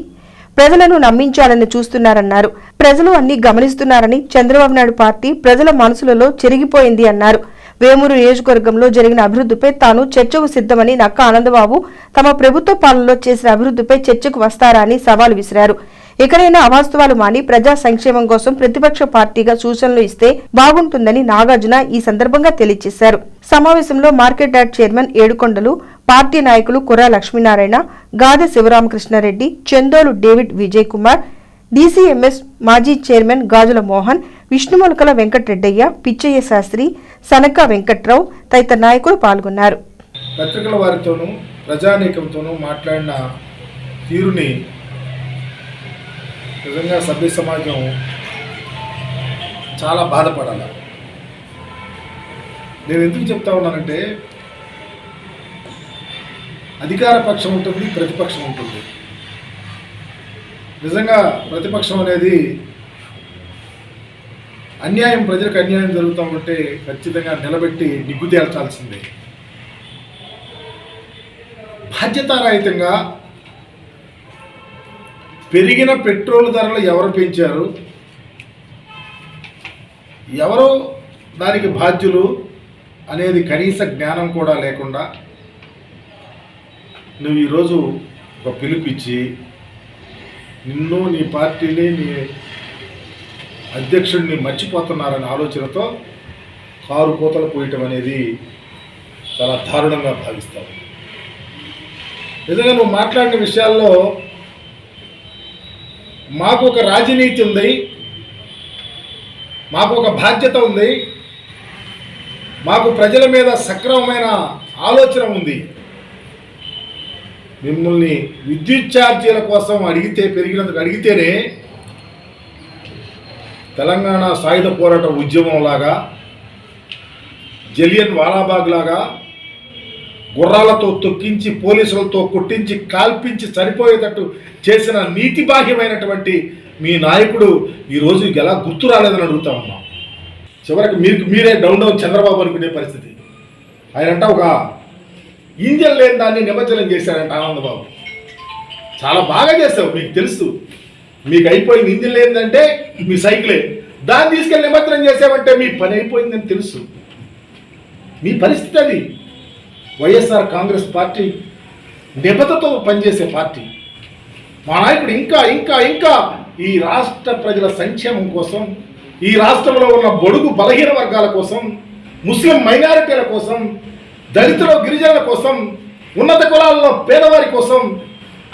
ప్రజలను నమ్మించాలని చూస్తున్నారన్నారు. ప్రజలు అన్ని గమనిస్తున్నారని, చంద్రబాబు నాయుడు పార్టీ ప్రజల మనసులలో చెరిగిపోయింది అన్నారు. వేమూరు నియోజకవర్గంలో జరిగిన అభివృద్ధిపై తాను చర్చకు సిద్ధమని నక్క ఆనందబాబు తమ ప్రభుత్వ పాలనలో చేసిన అభివృద్ధిపై చర్చకు వస్తారా అని సవాల్ విసిరారు. ఎక్కడైనా అవాస్తవాలు మాని ప్రజా సంక్షేమం కోసం ప్రతిపక్ష పార్టీగా సూచనలు ఇస్తే బాగుంటుందని నాగార్జున ఈ సందర్భంగా తెలియజేశారు. సమావేశంలో మార్కెట్ యార్డ్ చైర్మన్ ఏడుకొండలు, పార్టీ నాయకులు కుర్రా లక్ష్మీనారాయణ, గాదె శివరామకృష్ణారెడ్డి, చందోలు డేవిడ్ విజయ్ కుమార్, డీసీఎంఎస్ మాజీ చైర్మన్ గాజుల మోహన్, విష్ణుమొలకల వెంకటరెడ్డయ్య, పిచ్చయ్య శాస్త్రి, సనక వెంకట్రావు తదితర నాయకులు పాల్గొన్నారు. పత్రికల వారితోనూ ప్రజానీకంతోనూ మాట్లాడిన తీరుని నిజంగా సభ్య సమాజం చాలా బాధపడాలి. నేను ఎందుకు చెప్తా ఉన్నానంటే అధికార పక్షం ఉంటుంది, ప్రతిపక్షం ఉంటుంది. నిజంగా ప్రతిపక్షం అనేది అన్యాయం, ప్రజలకు అన్యాయం జరుగుతూ ఉంటే ఖచ్చితంగా నిలబెట్టి నిగ్గు తేల్చాల్సిందే. బాధ్యతారహితంగా పెరిగిన పెట్రోల్ ధరలు ఎవరు పెంచారు, ఎవరు దానికి బాధ్యులు అనేది కనీస జ్ఞానం కూడా లేకుండా నువ్వు ఈరోజు ఒక పిలుపిచ్చి నిన్ను, నీ పార్టీని, నీ అధ్యక్షుడిని మర్చిపోతున్నారనే ఆలోచనతో కారు కోతలు పోయటం అనేది చాలా దారుణంగా భావిస్తావు. నిజంగా నువ్వు మాట్లాడిన విషయాల్లో మాకు ఒక రాజనీతి ఉంది, మాకు ఒక బాధ్యత ఉంది, మాకు ప్రజల మీద సక్రమమైన ఆలోచన ఉంది. మిమ్మల్ని విద్యుత్ ఛార్జీల కోసం పెరిగినందుకు అడిగితేనే తెలంగాణ సాయుధ పోరాట ఉద్యమం లాగా, జలియన్ వాలాబాగ్ లాగా గుర్రాలతో తొక్కించి, పోలీసులతో కొట్టించి, కాల్పించి చనిపోయేటట్టు చేసిన నీతిబాహ్యమైనటువంటి మీ నాయకుడు ఈరోజు ఎలా గుర్తు రాలేదని అడుగుతా ఉన్నాం. చివరికి మీరే డౌన్ చంద్రబాబు అనుకునే పరిస్థితి. ఆయనంట ఒక ఇంజన్ లేని దాన్ని నిమజ్జనం చేశాడంట ఆనందబాబు. చాలా బాగా చేస్తావు, మీకు తెలుసు. మీకు అయిపోయింది ఇంజన్ లేదంటే మీ సైకిలే, దాన్ని తీసుకెళ్ళి నిమజ్జనం చేసామంటే మీ పని అయిపోయిందని తెలుసు. మీ పరిస్థితి అది. వైఎస్ఆర్ కాంగ్రెస్ పార్టీ నిబద్ధతతో పనిచేసే పార్టీ. మా నాయకుడు ఇంకా ఇంకా ఇంకా ఈ రాష్ట్ర ప్రజల సంక్షేమం కోసం, ఈ రాష్ట్రంలో ఉన్న బడుగు బలహీన వర్గాల కోసం, ముస్లిం మైనారిటీల కోసం, దళితుల గిరిజనుల కోసం, ఉన్నత కులాల్లో పేదవారి కోసం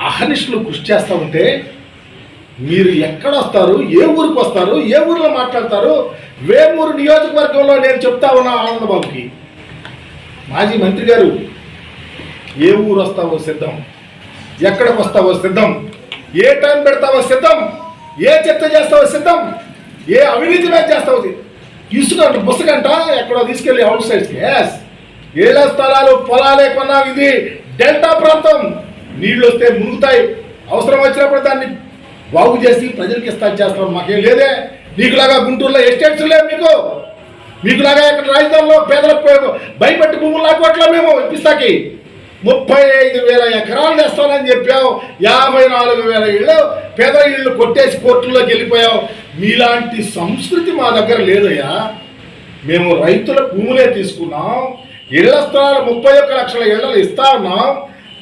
అహర్నిశలు కృషి చేస్తూ ఉంటే మీరు ఎక్కడొస్తారు, ఏ ఊరికి వస్తారు, ఏ ఊరిలో మాట్లాడతారు? వేమూరు నియోజకవర్గంలో నేను చెప్తా ఉన్నా ఆనందబాబుకి, మాజీ మంత్రి గారు, ఏ ఊరు వస్తావో సిద్ధం, ఎక్కడికి వస్తావో సిద్ధం, ఏ టైం పెడతావో సిద్ధం, ఏ చర్చ చేస్తావో సిద్ధం, ఏ అవినీతి మీద చేస్తావో, ఇసుకంట బుసకంట ఎక్కడో తీసుకెళ్ళి అవుట్ సైడ్స్కి. ఎస్, ఏళ్ల స్థలాలు పొలాలే కొన్నాం. ఇది డెల్టా ప్రాంతం, నీళ్ళు వస్తే మునుగుతాయి, అవసరం వచ్చినప్పుడు దాన్ని బాగు చేసి ప్రజలకు చేస్తాం. మాకేం లేదే. నీకులాగా గుంటూరులో ఎస్టేట్స్ లేవు, మీకులాగా ఇక్కడ రాజధానిలో పేదలకు భయపెట్టి భూములు లాక్కోట్లా మేము ఇప్పిస్తాకి 35,000 ఎకరాలు తెస్తానని చెప్పావు. 54,000 ఇళ్ళు పేద ఇళ్ళు కొట్టేసి కోర్టుల్లోకి వెళ్ళిపోయావు. మీలాంటి సంస్కృతి మా దగ్గర లేదయ్యా. మేము రైతుల భూములే తీసుకున్నాం, ఇళ్ల స్థలాలు 31 లక్షల ఇళ్లలు ఇస్తా ఉన్నాం.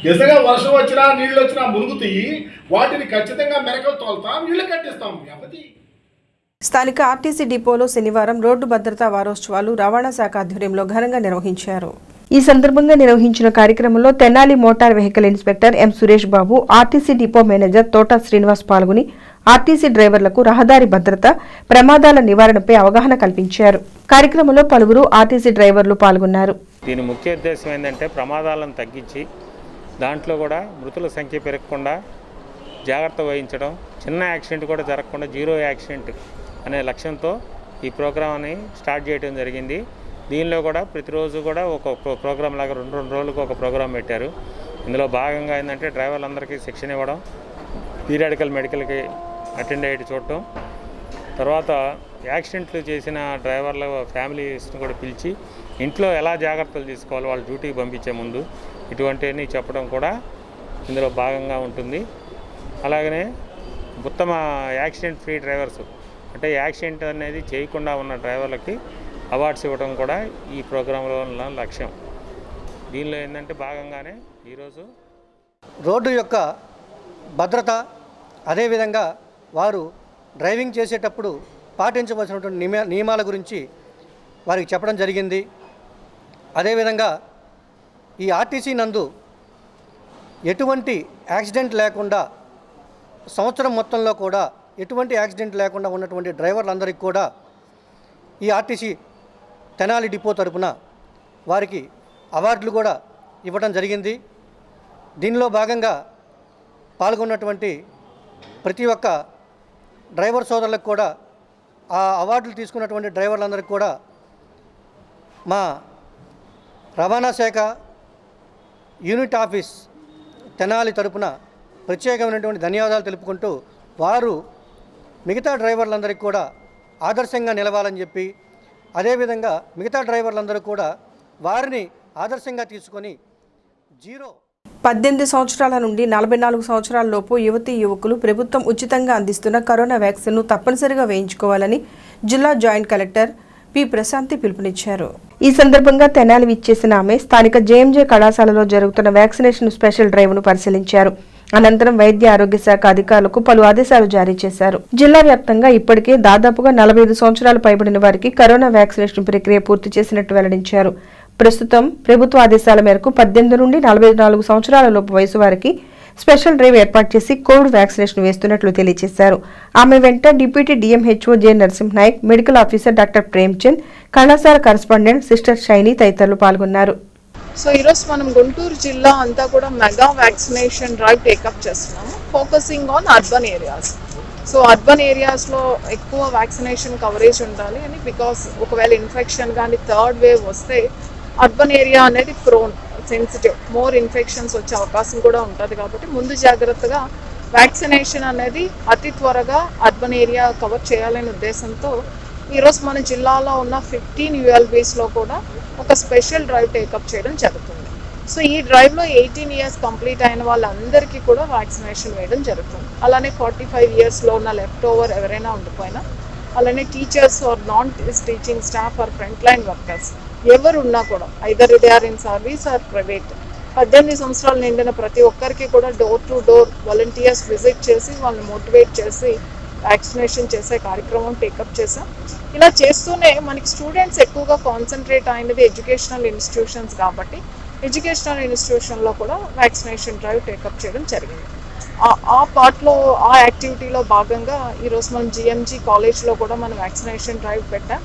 నిజంగా వర్షం వచ్చినా నీళ్ళు వచ్చినా మునుగుతాయి, వాటిని ఖచ్చితంగా మెరకలు తోలుతాం, ఇళ్ళు కట్టిస్తాం. వ్యవధి. స్థానిక ఆర్టీసీ డిపోలో శనివారం రోడ్డు భద్రతా వారోత్సవాలు రవాణా శాఖ ఆధ్వర్యంలో ఘనంగా నిర్వహించారు. ఈ సందర్భంగా నిర్వహించిన కార్యక్రమంలో Tenali motor vehicle inspector M Suresh Babu, RTC depot manager Thota Srinivas పాల్గొని ఆర్టీసీ డ్రైవర్లకు రహదారి భద్రత, ప్రమాదాల నివారణపై అవగాహన కల్పించారు. కార్యక్రమంలో పలువురు ఆర్టీసీ డ్రైవర్లు పాల్గొన్నారు. దీని ముఖ్య ఉద్దేశం ఏంటంటే ప్రమాదాలను తగ్గించి దాంట్లో కూడా మృతుల సంఖ్య పెరగకుండా జాగ్రత్త వహించడం, చిన్న యాక్సిడెంట్ కూడా జరగకుండా జీరో యాక్సిడెంట్ అనే లక్ష్యంతో ఈ ప్రోగ్రామ్ని స్టార్ట్ చేయడం జరిగింది. దీనిలో కూడా ప్రతిరోజు కూడా ఒక ప్రోగ్రాం లాగా 2 రోజులకు ఒక ప్రోగ్రాం పెట్టారు. ఇందులో భాగంగా ఏంటంటే డ్రైవర్లందరికీ శిక్షణ ఇవ్వడం, పీరియాడికల్ మెడికల్కి అటెండ్ అయ్యేటి చూడటం, తర్వాత యాక్సిడెంట్లు చేసిన డ్రైవర్ల ఫ్యామిలీస్ని కూడా పిలిచి ఇంట్లో ఎలా జాగ్రత్తలు తీసుకోవాలి వాళ్ళ డ్యూటీకి పంపించే ముందు ఇటువంటివన్నీ చెప్పడం కూడా ఇందులో భాగంగా ఉంటుంది. అలాగనే ఉత్తమ యాక్సిడెంట్ ఫ్రీ డ్రైవర్స్ అంటే యాక్సిడెంట్ అనేది చేయకుండా ఉన్న డ్రైవర్లకి అవార్డ్స్ ఇవ్వడం కూడా ఈ ప్రోగ్రాంలో ఉన్న లక్ష్యం. దీనిలో ఏంటంటే భాగంగానే ఈరోజు రోడ్డు యొక్క భద్రత, అదేవిధంగా వారు డ్రైవింగ్ చేసేటప్పుడు పాటించవలసినటువంటి నియమాల గురించి వారికి చెప్పడం జరిగింది. అదేవిధంగా ఈ ఆర్టీసీ నందు ఎటువంటి యాక్సిడెంట్ లేకుండా సంవత్సరం మొత్తంలో కూడా ఎటువంటి యాక్సిడెంట్ లేకుండా ఉన్నటువంటి డ్రైవర్లందరికీ కూడా ఈ ఆర్టీసీ తెనాలి డిపో తరపున వారికి అవార్డులు కూడా ఇవ్వడం జరిగింది. దీనిలో భాగంగా పాల్గొన్నటువంటి ప్రతి ఒక్క డ్రైవర్ సోదరులకు కూడా, ఆ అవార్డులు తీసుకున్నటువంటి డ్రైవర్లందరికీ కూడా మా రవాణా శాఖ యూనిట్ ఆఫీస్ తెనాలి తరపున ప్రత్యేకమైనటువంటి ధన్యవాదాలు తెలుపుకుంటూ వారు మిగతా డ్రైవర్లందరికీ కూడా ఆదర్శంగా నిలవాలని చెప్పి అదేవిధంగా మిగతా డ్రైవర్లందరూ కూడా వారిని ఆదర్శంగా తీసుకొని 18 సంవత్సరాల నుండి 44 సంవత్సరాల లోపు యువతీ యువకులు ప్రభుత్వం ఉచితంగా అందిస్తున్న కరోనా వ్యాక్సిన్ను తప్పనిసరిగా వేయించుకోవాలని జిల్లా జాయింట్ కలెక్టర్ పి ప్రశాంతి పిలుపునిచ్చారు. ఈ సందర్భంగా తెనాలి విచ్చేసిన ఆమె స్థానిక జేఎంజే కళాశాలలో జరుగుతున్న వ్యాక్సినేషన్ స్పెషల్ డ్రైవ్ను పరిశీలించారు. అనంతరం వైద్య ఆరోగ్య శాఖ అధికారులకు పలు ఆదేశాలు జారీ చేశారు. జిల్లా వ్యాప్తంగా ఇప్పటికే దాదాపుగా 45 సంవత్సరాలు పైబడిన వారికి కరోనా వ్యాక్సినేషన్ ప్రక్రియ పూర్తి చేసినట్టు వెల్లడించారు. ప్రస్తుతం ప్రభుత్వ ఆదేశాల మేరకు 18 నుండి 44 సంవత్సరాల లోపు వయసు వారికి స్పెషల్ డ్రైవ్ ఏర్పాటు చేసి కోవిడ్ వ్యాక్సినేషన్ వేస్తున్నట్లు తెలియజేశారు. ఆమె వెంట deputy DMHO J Narasimha Naik, medical officer doctor Premchand, కళాశాల కరెస్పాండెంట్ సిస్టర్ షైనీ తదితరులు పాల్గొన్నారు. సో ఈరోజు మనం గుంటూరు జిల్లా అంతా కూడా మెగా వ్యాక్సినేషన్ డ్రైవ్ టేకప్ చేస్తున్నాము, focusing on urban areas. So urban ఏరియాస్లో ఎక్కువ వ్యాక్సినేషన్ కవరేజ్ ఉండాలి అని, బికాస్ ఒకవేళ ఇన్ఫెక్షన్ కానీ థర్డ్ వేవ్ వస్తే అర్బన్ ఏరియా అనేది ప్రోన్, సెన్సిటివ్, మోర్ ఇన్ఫెక్షన్స్ వచ్చే అవకాశం కూడా ఉంటుంది. కాబట్టి ముందు జాగ్రత్తగా వ్యాక్సినేషన్ అనేది అతి త్వరగా అర్బన్ ఏరియా కవర్ చేయాలనే ఉద్దేశంతో ఈరోజు మన జిల్లాలో ఉన్న 15 ULBస్లో కూడా ఒక స్పెషల్ డ్రైవ్ టేకప్ చేయడం జరుగుతుంది. సో ఈ డ్రైవ్లో 18 ఇయర్స్ కంప్లీట్ అయిన వాళ్ళందరికీ కూడా వ్యాక్సినేషన్ వేయడం జరుగుతుంది. అలానే 45 ఇయర్స్లో ఉన్న లెఫ్ట్ ఓవర్ ఎవరైనా ఉండిపోయినా, అలానే teachers or non teaching staff or front line workers ఎవరు ఉన్నా కూడా, either they are in service or private, 18 సంవత్సరాలు నిండిన ప్రతి ఒక్కరికి కూడా door to door volunteers visit చేసి వాళ్ళని మోటివేట్ చేసి వ్యాక్సినేషన్ చేసే కార్యక్రమం టేకప్ చేసాం. ఇలా చేస్తూనే మనకి స్టూడెంట్స్ ఎక్కువగా కాన్సన్ట్రేట్ అయినది ఎడ్యుకేషనల్ ఇన్స్టిట్యూషన్స్ కాబట్టి ఎడ్యుకేషనల్ ఇన్స్టిట్యూషన్లో కూడా వ్యాక్సినేషన్ డ్రైవ్ టేకప్ చేయడం జరిగింది. ఆ పార్ట్లో, ఆ యాక్టివిటీలో భాగంగా ఈరోజు మనం జిఎంజీ కాలేజ్లో కూడా మనం వ్యాక్సినేషన్ డ్రైవ్ పెట్టాం.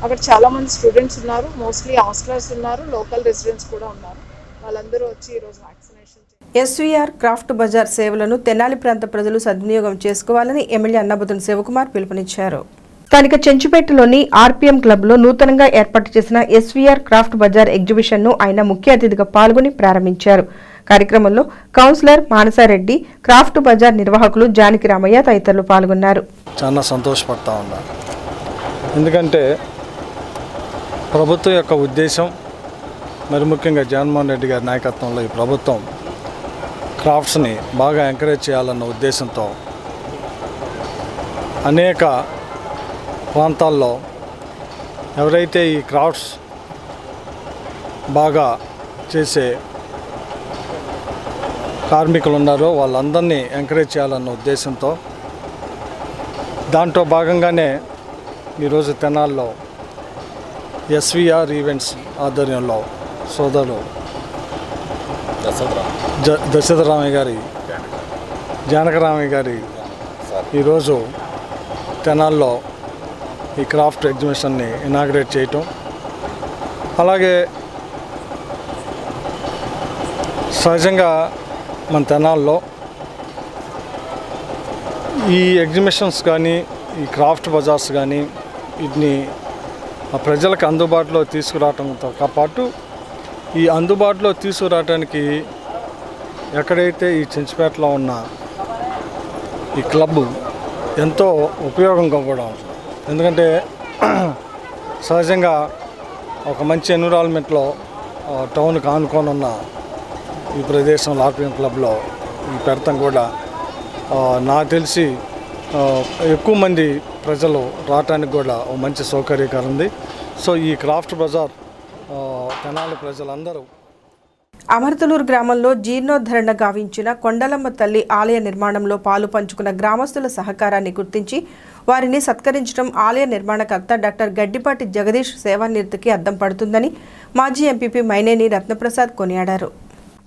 అక్కడ చాలామంది స్టూడెంట్స్ ఉన్నారు, మోస్ట్లీ హాస్టలర్స్ ఉన్నారు, లోకల్ రెసిడెంట్స్ కూడా ఉన్నారు. వాళ్ళందరూ వచ్చి ఈరోజు వ్యాక్సినేషన్. ఎస్వీఆర్ క్రాఫ్ట్ బజార్ సేవలను తెనాలి ప్రాంత ప్రజలు సద్వినియోగం చేసుకోవాలని ఎమ్మెల్యే అన్నబుతుని శివకుమార్ పిలుపునిచ్చారు. స్థానిక చెంచుపేటలోని ఆర్పీఎం క్లబ్లో నూతనంగా ఏర్పాటు చేసిన ఎస్వీఆర్ క్రాఫ్ట్ బజార్ ఎగ్జిబిషన్ను ఆయన ముఖ్య అతిథిగా పాల్గొని ప్రారంభించారు. కార్యక్రమంలో కౌన్సిలర్ మానసారెడ్డి, క్రాఫ్ట్ బజార్ నిర్వాహకులు జానకి రామయ్య తదితరులు పాల్గొన్నారు. చాలా సంతోషపడతా ఉన్నా, ఎందుకంటే ప్రభుత్వం యొక్క ఉద్దేశం, మరి ముఖ్యంగా జగన్మోహన్ రెడ్డి గారి నాయకత్వంలో ఈ ప్రభుత్వం క్రాఫ్ట్స్ని బాగా ఎంకరేజ్ చేయాలన్న ఉద్దేశంతో అనేక ప్రాంతాల్లో ఎవరైతే ఈ క్రాఫ్ట్స్ బాగా చేసే కార్మికులు ఉన్నారో వాళ్ళందరినీ ఎంకరేజ్ చేయాలన్న ఉద్దేశంతో దాంట్లో భాగంగానే ఈరోజు తెనాల్లో ఎస్వీఆర్ ఈవెంట్స్ ఆధ్వర్యంలో సోదరులు దశరథరామయ్య గారి, జానకరామయ్య గారి ఈరోజు తెనాల్లో ఈ క్రాఫ్ట్ ఎగ్జిబిషన్ని ఇనాగ్రేట్ చేయటం, అలాగే సహజంగా మన తెనాల్లో ఈ ఎగ్జిబిషన్స్ కానీ ఈ క్రాఫ్ట్ బజార్స్ కానీ వీటిని ప్రజలకు అందుబాటులో తీసుకురావడంతో పాటు ఈ అందుబాటులో తీసుకురావడానికి ఎక్కడైతే ఈ చెంచుపేటలో ఉన్న ఈ క్లబ్ ఎంతో ఉపయోగంగా కూడా ఉంటుంది. ఎందుకంటే సహజంగా ఒక మంచి ఎన్విరాన్మెంట్లో టౌన్కి ఆనుకొని ఉన్న ఈ ప్రదేశంలో ఆర్పీఎం క్లబ్లో ఈ పెడతాం కూడా నాకు తెలిసి ఎక్కువ మంది ప్రజలు రావటానికి కూడా ఒక మంచి సౌకర్యకరం ఉంది. సో ఈ క్రాఫ్ట్ బజార్ తెనాలి ప్రజలందరూ. అమర్తలూరు గ్రామంలో జీర్ణోద్ధరణ గావించిన కొండలమ్మ తల్లి ఆలయ నిర్మాణంలో పాలు పంచుకున్న గ్రామస్తుల సహకారాన్ని గుర్తించి వారిని సత్కరించడం ఆలయ నిర్మాణకర్త డాక్టర్ గడ్డిపాటి జగదీష్ సేవానిరతికి అద్దం పడుతుందని మాజీ ఎంపీపీ మైనేని రత్నప్రసాద్ కొనియాడారు.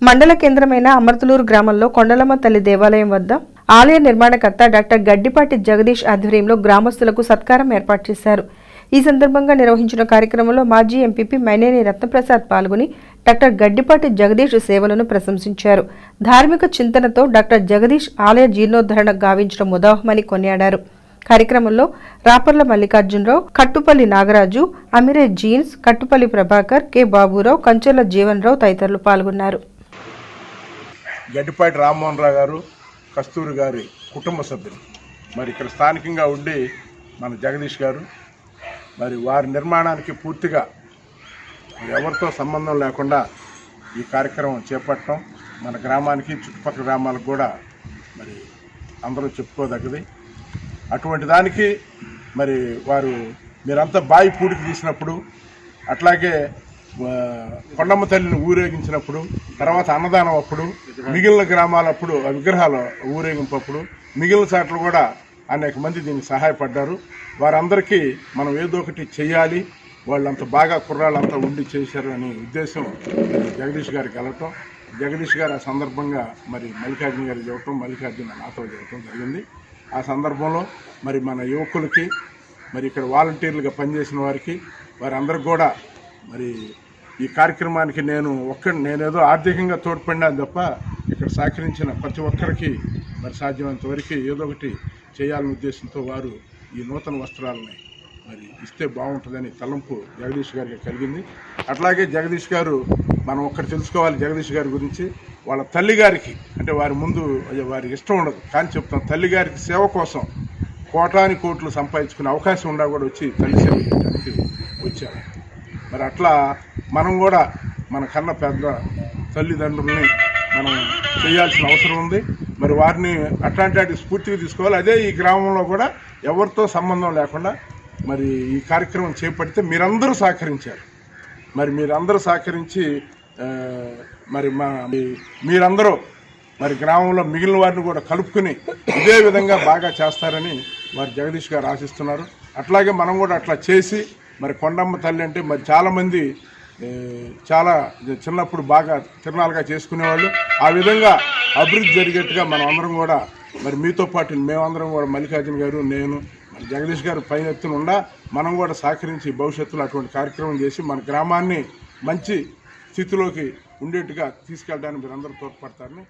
మండల కేంద్రమైన అమర్తలూరు గ్రామంలో కొండలమ్మ తల్లి దేవాలయం వద్ద ఆలయ నిర్మాణకర్త డాక్టర్ గడ్డిపాటి జగదీష్ ఆధ్వర్యంలో గ్రామస్తులకు సత్కారం ఏర్పాటు చేశారు. ఈ సందర్భంగా నిర్వహించిన కార్యక్రమంలో మాజీ ఎంపీపీ మైనేని రత్నప్రసాద్ పాల్గొని డాక్టర్ గడ్డిపాటి జగదీష్ సేవలను ప్రశంసించారు. ధార్మిక చింతనతో డాక్టర్ జగదీష్ ఆలయ జీర్ణోద్ధరణ గావించడం ఉదాహమని కొనియాడారు. కార్యక్రమంలో రాపర్ల మల్లికార్జునరావు, కట్టుపల్లి నాగరాజు, అమిరే జీన్స్, కట్టుపల్లి ప్రభాకర్, కె బాబురావు, కంచెల జీవన్రావు తదితరులు పాల్గొన్నారు. గడ్డిపాటి రామ్మోహన్ రావు గారు, కస్తూరి గారి కుటుంబ సభ్యులు, మరి ఇక్కడ స్థానికంగా ఉండి మన జగదీష్ గారు, మరి వారి నిర్మాణానికి పూర్తిగా ఎవరితో సంబంధం లేకుండా ఈ కార్యక్రమం చేపట్టడం మన గ్రామానికి చుట్టుపక్కల గ్రామాలకు కూడా మరి అందరూ చెప్పుకోదగ్గది. అటువంటి దానికి మరి వారు మీరంతా బావి పూడికి తీసినప్పుడు, అట్లాగే కొండమ్మ తల్లిని ఊరేగించినప్పుడు, తర్వాత అన్నదానం అప్పుడు, మిగిలిన గ్రామాలప్పుడు విగ్రహాల ఊరేగింపప్పుడు, మిగిలిన చాట్లు కూడా అనేక మంది దీనికి సహాయపడ్డారు. వారందరికీ మనం ఏదో ఒకటి చెయ్యాలి, వాళ్ళంత బాగా కుర్రాళ్ళంతా ఉండి చేశారు అనే ఉద్దేశం జగదీష్ గారికి వెళ్ళటం, జగదీష్ గారు ఆ సందర్భంగా మరి మల్లికార్జున గారికి చెప్పడం, మల్లికార్జున నాతో చెప్పడం జరిగింది. ఆ సందర్భంలో మరి మన యువకులకి, మరి ఇక్కడ వాలంటీర్లుగా పనిచేసిన వారికి, వారందరికి కూడా మరి ఈ కార్యక్రమానికి నేనేదో ఆర్థికంగా తోడ్పడినాను తప్ప ఇక్కడ సహకరించిన ప్రతి ఒక్కరికి మరి సాధ్యమైనంత వరకు ఏదో ఒకటి చేయాలనే ఉద్దేశంతో వారు ఈ నూతన వస్త్రాలని మరి ఇస్తే బాగుంటుందని తలంపు జగదీష్ గారికి కలిగింది. అట్లాగే జగదీష్ గారు మనం ఒక్కటి తెలుసుకోవాలి జగదీష్ గారి గురించి. వాళ్ళ తల్లిగారికి, అంటే వారి ముందు వారికి ఇష్టం ఉండదు కానీ చెప్తాం, తల్లిగారికి సేవ కోసం కోటాని కోట్లు సంపాదించుకునే అవకాశం ఉండా కూడా వచ్చి తల్లి సేవ చేయడానికి వచ్చారు. మరి అట్లా మనం కూడా మన కన్న పెద్ద తల్లిదండ్రుల్ని మనం చేయాల్సిన అవసరం ఉంది. మరి వారిని అట్లాంటి స్ఫూర్తిగా తీసుకోవాలి. అదే ఈ గ్రామంలో కూడా ఎవరితో సంబంధం లేకుండా మరి ఈ కార్యక్రమం చేపడితే మీరందరూ సహకరించారు. మరి మీరందరూ సహకరించి మరి మీరందరూ మరి గ్రామంలో మిగిలిన వారిని కూడా కలుపుకుని ఇదే విధంగా బాగా చేస్తారని వారు జగదీష్ గారు ఆశిస్తున్నారు. అట్లాగే మనం కూడా అట్లా చేసి మరి కొండమ్మ తల్లి అంటే మరి చాలామంది చాలా చిన్నప్పుడు బాగా తిరణాలుగా చేసుకునేవాళ్ళు. ఆ విధంగా అభివృద్ధి జరిగేట్టుగా మనం అందరం కూడా మరి మీతో పాటు మేమందరం కూడా మల్లికార్జున గారు, నేను, మరి జగదీష్ గారు పైనెత్తున ఉండా మనం కూడా సహకరించి భవిష్యత్తులో అటువంటి కార్యక్రమం చేసి మన గ్రామాన్ని మంచి స్థితిలోకి ఉండేట్టుగా తీసుకెళ్ళడానికి మీరందరూ తోడ్పడతారని.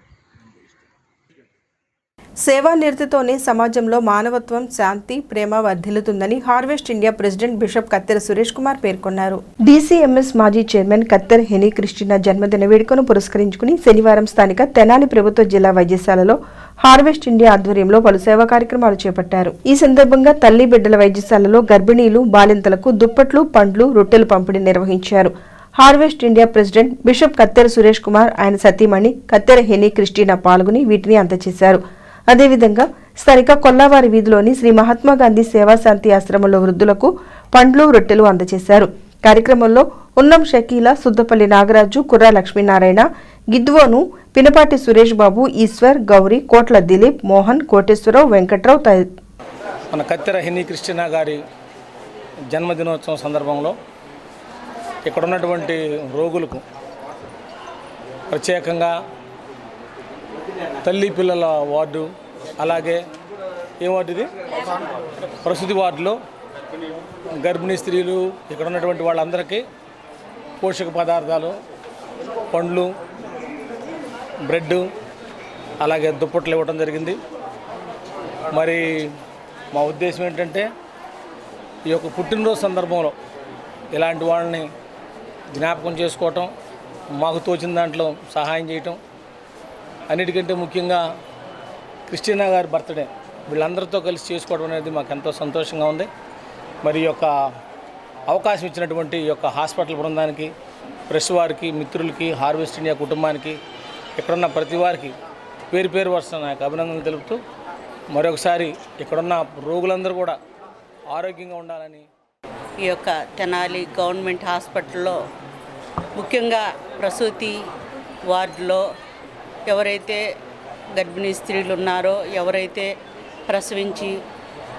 సేవానిరతితోనే సమాజంలో మానవత్వం, శాంతి, ప్రేమ వర్ధిల్లుతుందని హార్వెస్ట్ ఇండియా ప్రెసిడెంట్ బిషప్ కత్తెర సురేష్ కుమార్ పేర్కొన్నారు. డీసీఎంఎస్ మాజీ చైర్మన్ కత్తెర హెనీ క్రిస్టినా జన్మదిన వేడుకను పురస్కరించుకుని శనివారం స్థానిక తెనాలి ప్రభుత్వ జిల్లా వైద్యశాలలో హార్వెస్ట్ ఇండియా ఆధ్వర్యంలో పలు సేవా కార్యక్రమాలు చేపట్టారు. ఈ సందర్భంగా తల్లి బిడ్డల వైద్యశాలలో గర్భిణీలు, బాలింతలకు దుప్పట్లు, పండ్లు, రొట్టెలు పంపిణీ నిర్వహించారు. హార్వెస్ట్ ఇండియా ప్రెసిడెంట్ బిషప్ కత్తెర సురేష్ కుమార్, ఆయన సతీమణి కత్తెర హెనీ క్రిస్టినా పాల్గొని వీటిని అందజేశారు. అదేవిధంగా స్థానిక కొల్లావారి వీధిలోని శ్రీ మహాత్మాగాంధీ సేవాశాంతి ఆశ్రమంలో వృద్ధులకు పండ్లు, రొట్టెలు అందజేశారు. కార్యక్రమంలో ఉన్నం షకీల, సుద్దపల్లి నాగరాజు, కుర్రా లక్ష్మీనారాయణ, గిద్వోను, పినపాటి సురేష్ బాబు, ఈశ్వర్, గౌరీ, కోట్ల దిలీప్, మోహన్, కోటేశ్వరరావు, వెంకట్రావు మన కత్తెర హెనీ క్రిస్టినా గారి జన్మదినోత్సవం సందర్భంలో ఇక్కడ ఉన్నటువంటి రోగులకు ప్రత్యేకంగా తల్లి పిల్లల వార్డు, అలాగే ఏ వార్డు ఇది, ప్రసూతి వార్డులో గర్భిణీ స్త్రీలు, ఇక్కడ ఉన్నటువంటి వాళ్ళందరికీ పోషక పదార్థాలు, పండ్లు, బ్రెడ్, అలాగే దుప్పట్లు ఇవ్వడం జరిగింది. మరి మా ఉద్దేశం ఏంటంటే ఈ యొక్క పుట్టినరోజు సందర్భంలో ఇలాంటి వాళ్ళని జ్ఞాపకం చేసుకోవటం, మాకు తోచిన దాంట్లో సహాయం చేయటం, అన్నిటికంటే ముఖ్యంగా క్రిస్టినా గారి బర్త్డే వీళ్ళందరితో కలిసి చేసుకోవడం అనేది మాకు ఎంతో సంతోషంగా ఉంది. మరి ఈ యొక్క అవకాశం ఇచ్చినటువంటి ఈ యొక్క హాస్పిటల్ బృందానికి, ప్రెస్ వారికి, మిత్రులకి, హార్వెస్ట్ ఇండియా కుటుంబానికి, ఇక్కడున్న ప్రతి వారికి పేరు పేరు వరుస నాకు అభినందనలు తెలుపుతూ మరొకసారి ఇక్కడున్న రోగులందరూ కూడా ఆరోగ్యంగా ఉండాలని. ఈ యొక్క తెనాలి గవర్నమెంట్ హాస్పిటల్లో ముఖ్యంగా ప్రసూతి వార్డులో ఎవరైతే గర్భిణీ స్త్రీలు ఉన్నారో, ఎవరైతే ప్రసవించి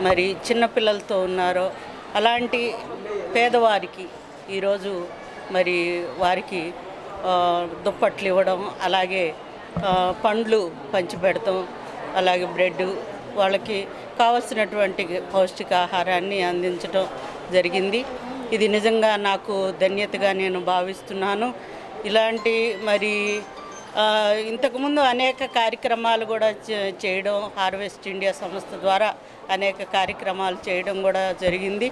మరి చిన్నపిల్లలతో ఉన్నారో అలాంటి పేదవారికి ఈరోజు మరి వారికి దుప్పట్లు ఇవ్వడం, అలాగే పండ్లు పంచిపెడతాం, అలాగే బ్రెడ్, వాళ్ళకి కావలసినటువంటి పౌష్టికాహారాన్ని అందించడం జరిగింది. ఇది నిజంగా నాకు ధన్యతగా నేను భావిస్తున్నాను. ఇలాంటి మరి ఇంతకుముందు అనేక కార్యక్రమాలు కూడా చేయడం, హార్వెస్ట్ ఇండియా సంస్థ ద్వారా అనేక కార్యక్రమాలు చేయడం కూడా జరిగింది.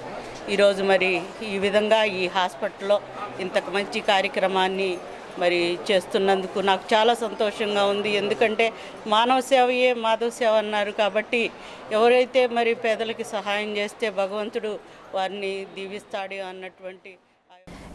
ఈరోజు మరి ఈ విధంగా ఈ హాస్పిటల్లో ఇంతకు మంచి కార్యక్రమాన్ని మరి చేస్తున్నందుకు నాకు చాలా సంతోషంగా ఉంది. ఎందుకంటే మానవ సేవయే మాధవ సేవ అన్నారు కాబట్టి ఎవరైతే మరి పేదలకి సహాయం చేస్తే భగవంతుడు వారిని దీవిస్తాడు అన్నటువంటి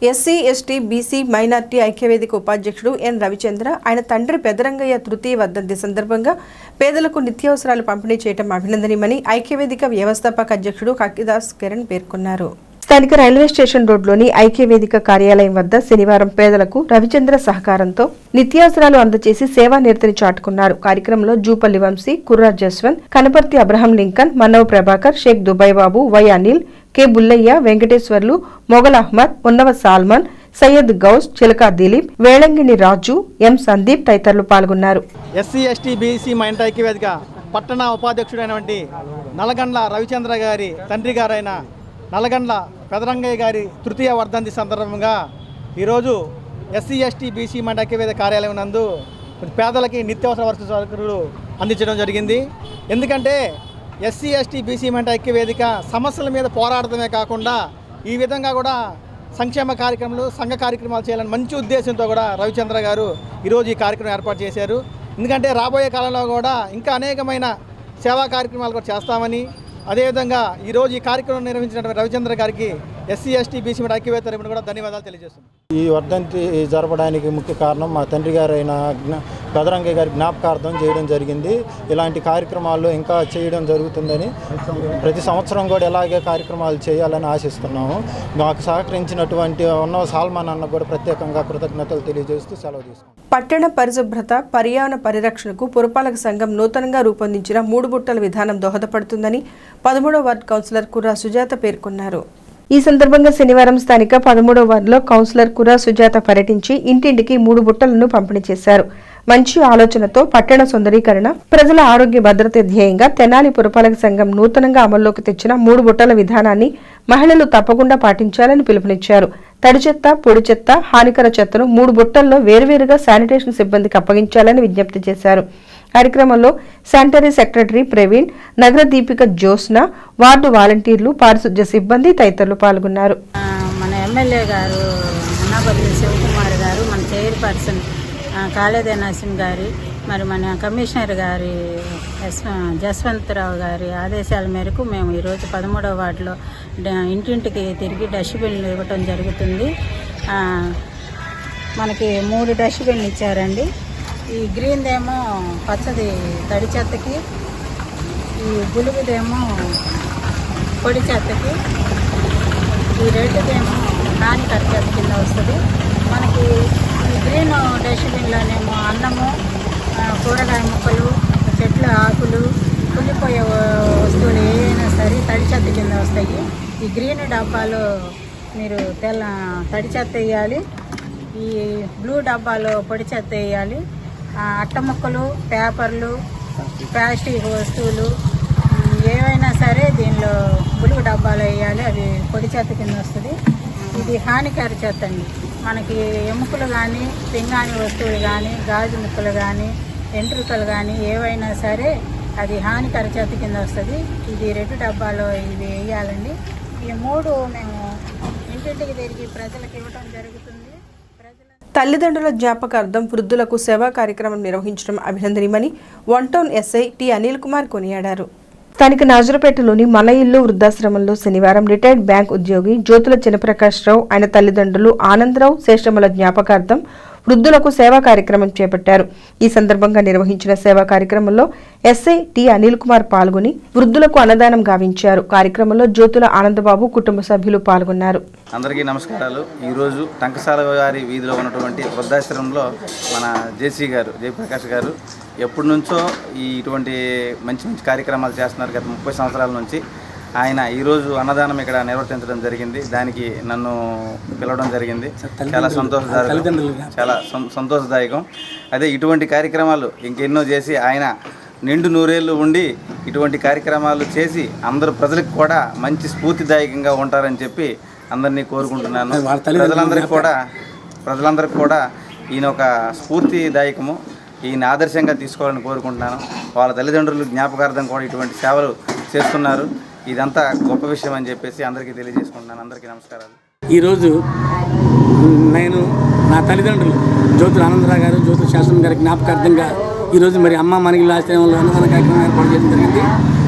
ఎస్సీ ఎస్టీ బీసీ మైనార్టీ ఐక్యవేదిక ఉపాధ్యక్షుడు ఎన్ రవిచంద్ర ఆయన తండ్రి పెదరంగయ్య తృతీయ వర్ధంతి సందర్భంగా పేదలకు నిత్యావసరాలు పంపిణీ చేయడం అభినందనీయమని ఐక్యవేదిక వ్యవస్థాపక అధ్యక్షుడు కక్కిదాస్ కిరణ్ పేర్కొన్నారు. స్థానిక రైల్వే స్టేషన్ రోడ్లోని ఐక్యవేదిక కార్యాలయం వద్ద శనివారం పేదలకు రవిచంద్ర సహకారంతో నిత్యావసరాలు అందజేసి సేవా నిరతిని చాటుకున్నారు. కార్యక్రమంలో Jupalli Vamsi, Kurra Jaswanth, Kanaparthi Abraham Lincoln, Mannava Prabhakar, Sheikh Dubai Babu, Y Anil, K Bullaiah, Venkateswarlu, Mogal Ahmed, Unnava Salman, Syed Ghouse, Chilaka Dileep, Velangini Raju, M Sandeep తదితరులు పాల్గొన్నారు. ఎస్సీ ఎస్టీ బీసీ మైనారిటీ ఐక్యవేదిక పట్టణ ఉపాధ్యక్షుడైనటువంటి నల్లగండ్ల రవిచంద్ర గారి తండ్రి గారైన నల్లగండ్ల పెదరంగయ్య గారి తృతీయ వర్ధంతి సందర్భంగా ఈరోజు ఎస్సీ ఎస్టీ బీసీ మైనారిటీ ఐక్యవేదిక కార్యాలయం నందు పేదలకి నిత్యావసర వస్తు సరుకులు అందించడం జరిగింది. ఎందుకంటే ఎస్సీ ఎస్టీ బీసీ మైనారిటీ ఐక్యవేదిక సమస్యల మీద పోరాడటమే కాకుండా ఈ విధంగా కూడా సంక్షేమ కార్యక్రమాలు, సంఘ కార్యక్రమాలు చేయాలని మంచి ఉద్దేశంతో కూడా రవిచంద్ర గారు ఈరోజు ఈ కార్యక్రమం ఏర్పాటు చేశారు. ఎందుకంటే రాబోయే కాలంలో కూడా ఇంకా అనేకమైన సేవా కార్యక్రమాలు కూడా చేస్తామని, అదేవిధంగా ఈరోజు ఈ కార్యక్రమం నిర్వహించినటువంటి రవిచంద్ర గారికి ఎస్సీ ఎస్టీ బీసీ మైనారిటీ ఐక్యవేదిక తరపున కూడా ధన్యవాదాలు తెలియజేస్తున్నాం. ఈ వర్ధంతి జరపడానికి ముఖ్య కారణం మా తండ్రి గారైన పెదరంగయ్య గారి జ్ఞాపకార్థం చేయడం జరిగింది. ఇలాంటి కార్యక్రమాలు ఇంకా చేయడం జరుగుతుందని, ప్రతి సంవత్సరం కూడా ఇలాగే కార్యక్రమాలు చేయాలని ఆశిస్తున్నాము. మాకు సహకరించినటువంటి ఉన్నవ సాల్మాన్ అన్న కూడా ప్రత్యేకంగా కృతజ్ఞతలు తెలియజేస్తూ సెలవు తీసుకున్నాం. పట్టణ పరిశుభ్రత, పర్యావరణ పరిరక్షణకు పురపాలక సంఘం నూతనంగా రూపొందించిన 3 బుట్టల విధానం దోహదపడుతుందని 13వ వార్డు కౌన్సిలర్ కుర్రా సుజాత పేర్కొన్నారు. ఈ సందర్భంగా శనివారం స్థానిక 13వ వార్డులో కౌన్సిలర్ కుర్రా సుజాత పర్యటించి ఇంటింటికి 3 బుట్టలను పంపిణీ చేశారు. మంచి ఆలోచనతో పట్టణ సుందరీకరణ, ప్రజల ఆరోగ్య భద్రత ధ్యేయంగా తెనాలి పురపాలక సంఘం నూతనంగా అమల్లోకి తెచ్చిన 3 బుట్టల విధానాన్ని మహిళలు తప్పకుండా పాటించాలని పిలుపునిచ్చారు. తడి చెత్త, పొడి చెత్త, హానికర చెత్తను 3 బుట్టల్లో వేర్వేరుగా శానిటేషన్ సిబ్బందికి అప్పగించాలని విజ్ఞప్తి చేశారు. కార్యక్రమంలో శానిటరీ సెక్రటరీ ప్రవీణ్, నగర దీపిక జ్యోత్స్న, వార్డు వాలంటీర్లు, పారిశుధ్య సిబ్బంది తదితరులు పాల్గొన్నారు. మన ఎమ్మెల్యే గారు అన్నాపల్లి శివకుమార్ గారు, మన చైర్పర్సన్ కాళేదే నరసింహ గారి, మరి మన కమిషనర్ గారి జస్వంతరావు గారి ఆదేశాల మేరకు మేము ఈరోజు 13వ వార్డులో ఇంటింటికి తిరిగి డస్ట్బిన్లు ఇవ్వటం జరుగుతుంది. మనకి 3 డస్ట్బిన్లు ఇచ్చారండి. ఈ గ్రీన్దేమో పచ్చది తడి చెత్తకి, ఈ బులుగుదేమో పొడి చెత్తకి, ఈ రెడ్దేమో హానికర చెత్త కింద వస్తుంది. మనకి ఈ గ్రీన్ డస్ట్బిన్లోనేమో అన్నము, కూరగాయ ముక్కలు, చెట్ల ఆకులు, కుళ్ళిపోయే వస్తువులు ఏవైనా సరే తడి చెత్త కింద వస్తాయి. ఈ గ్రీన్ డబ్బాలో మీరు తడి చెత్త వేయాలి, ఈ బ్లూ డబ్బాలో పొడి చెత్త వేయాలి. అట్ట ముక్కలు, పేపర్లు, ప్లాస్టిక్ వస్తువులు ఏవైనా సరే దీనిలో బులుగు డబ్బాలో వేయాలి, అవి పొడి చెత్త కింద వస్తుంది. ఇది హానికర చెత్త అండి. మనకి ఎముకలు కానీ, పింగాణి వస్తువులు కానీ, గాజు ముక్కలు కానీ, ఎంట్రుకలు కానీ ఏవైనా సరే అది హానికర చెత్త కింద వస్తుంది. ఇది రెడ్ డబ్బాలో ఇవి వేయాలండి. ఈ 3 మేము ఇంటింటికి తిరిగి ప్రజలకు ఇవ్వడం జరుగుతుంది. తల్లిదండ్రుల జ్ఞాపకార్థం వృద్ధులకు సేవా కార్యక్రమం నిర్వహించడం అభినందనీయమని 1 town SI T Anil Kumar కొనియాడారు. స్థానిక నాజరపేటలోని మన ఇల్లు వృద్ధాశ్రమంలో శనివారం రిటైర్డ్ బ్యాంక్ ఉద్యోగి జ్యోతుల చినప్రకాష్ రావు, ఆయన తల్లిదండ్రులు ఆనందరావు, శేషమ్మల జ్ఞాపకార్థం వృద్ధులకు సేవా కార్యక్రమం చేపట్టారు. ఈ సందర్భంగా నిర్వహించిన సేవా కార్యక్రమంలో ఎస్ఐ టి అనిల్ కుమార్ పాల్గొని వృద్ధులకు అన్నదానం గావించారు. కార్యక్రమంలో జ్యోతుల ఆనందబాబు కుటుంబ సభ్యులు పాల్గొన్నారు. అందరికీ నమస్కారాలు. ఈరోజు టంకసాల వారి వీధిలో ఉన్నటువంటి వృద్ధాశ్రమంలో మన జేసీ గారు, జయప్రకాష్ గారు ఎప్పటి నుంచో ఇటువంటి మంచి మంచి కార్యక్రమాలు చేస్తున్నారు. గత 30 సంవత్సరాల నుంచి ఆయన ఈరోజు అన్నదానం ఇక్కడ నిర్వర్తించడం జరిగింది. దానికి నన్ను పిలవడం జరిగింది. చాలా సంతోషదాయకం. అదే ఇటువంటి కార్యక్రమాలు ఇంకెన్నో చేసి ఆయన నిండు నూరేళ్ళు ఉండి ఇటువంటి కార్యక్రమాలు చేసి అందరూ ప్రజలకు కూడా మంచి స్ఫూర్తిదాయకంగా ఉంటారని చెప్పి అందరినీ కోరుకుంటున్నాను. ప్రజలందరికీ కూడా ఈయన ఒక స్ఫూర్తిదాయకము, ఈయన ఆదర్శంగా తీసుకోవాలని కోరుకుంటున్నాను. వాళ్ళ తల్లిదండ్రులు జ్ఞాపకార్థం కూడా ఇటువంటి సేవలు చేస్తున్నారు. ఇదంతా గొప్ప విషయం అని చెప్పేసి అందరికీ తెలియజేసుకుంటున్నాను. అందరికీ నమస్కారాలు. ఈరోజు నేను నా తల్లిదండ్రులు జ్యోతుల ఆనందరావు గారు, జ్యోతుల శాస్త్రం గారి జ్ఞాపకార్థంగా ఈరోజు మరి అమ్మ మనగిళ్ళ ఆశ్రయంలో అన్నదాన కార్యక్రమం ఏర్పాటు చేయడం జరిగింది.